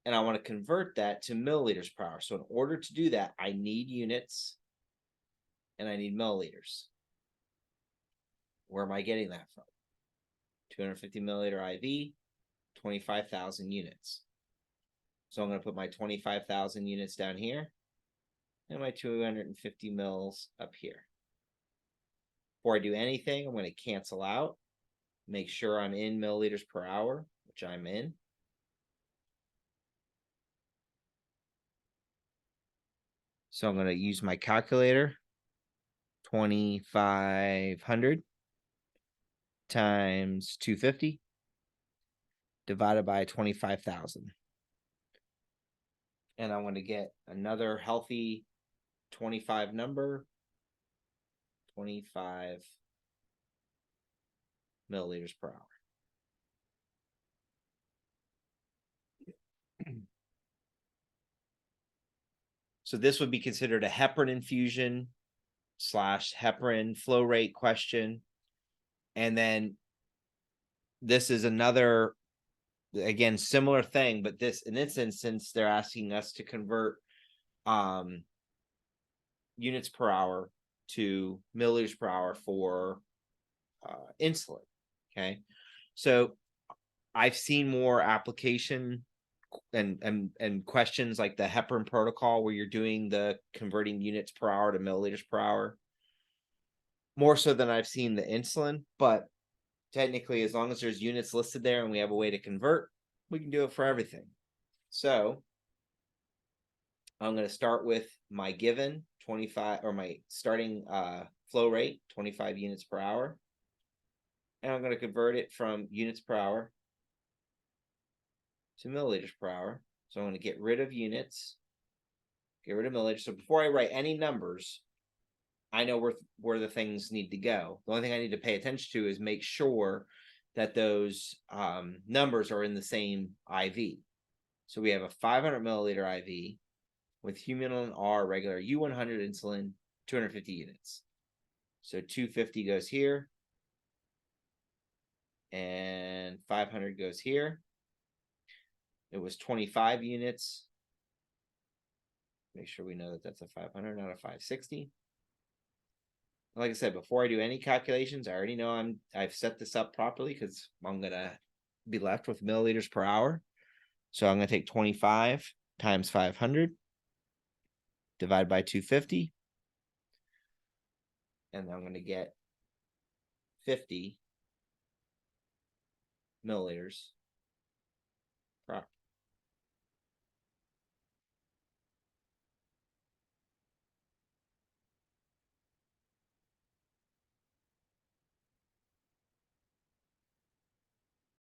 And I want to convert that to milliliters per hour. So in order to do that, I need units and I need milliliters. Where am I getting that from? 250 milliliter IV, 25,000 units. So I'm going to put my 25,000 units down here and my 250 mils up here. Before I do anything, I'm going to cancel out, make sure I'm in milliliters per hour, which I'm in. So I'm going to use my calculator. 2,500 times 250 divided by 25,000. And I want to get another healthy 25 number, 25 milliliters per hour. So this would be considered a heparin infusion / heparin flow rate question. And then this is another, again, similar thing, but in this instance, they're asking us to convert units per hour to milliliters per hour for insulin. Okay. So I've seen more application and questions like the heparin protocol, where you're doing the converting units per hour to milliliters per hour, more so than I've seen the insulin. But technically, as long as there's units listed there and we have a way to convert, we can do it for everything. So I'm going to start with my given 25, or my starting flow rate, 25 units per hour. And I'm going to convert it from units per hour to milliliters per hour. So I'm going to get rid of units, get rid of milliliters. So before I write any numbers, I know where the things need to go. The only thing I need to pay attention to is make sure that those numbers are in the same IV. So we have a 500 milliliter IV with Humulin R regular U100 insulin, 250 units. So 250 goes here. And 500 goes here. It was 25 units. Make sure we know that that's a 500, not a 560. Like I said, before I do any calculations, I already know I've set this up properly because I'm gonna be left with milliliters per hour. So I'm gonna take 25 times 500, divide by 250, and I'm gonna get 50 milliliters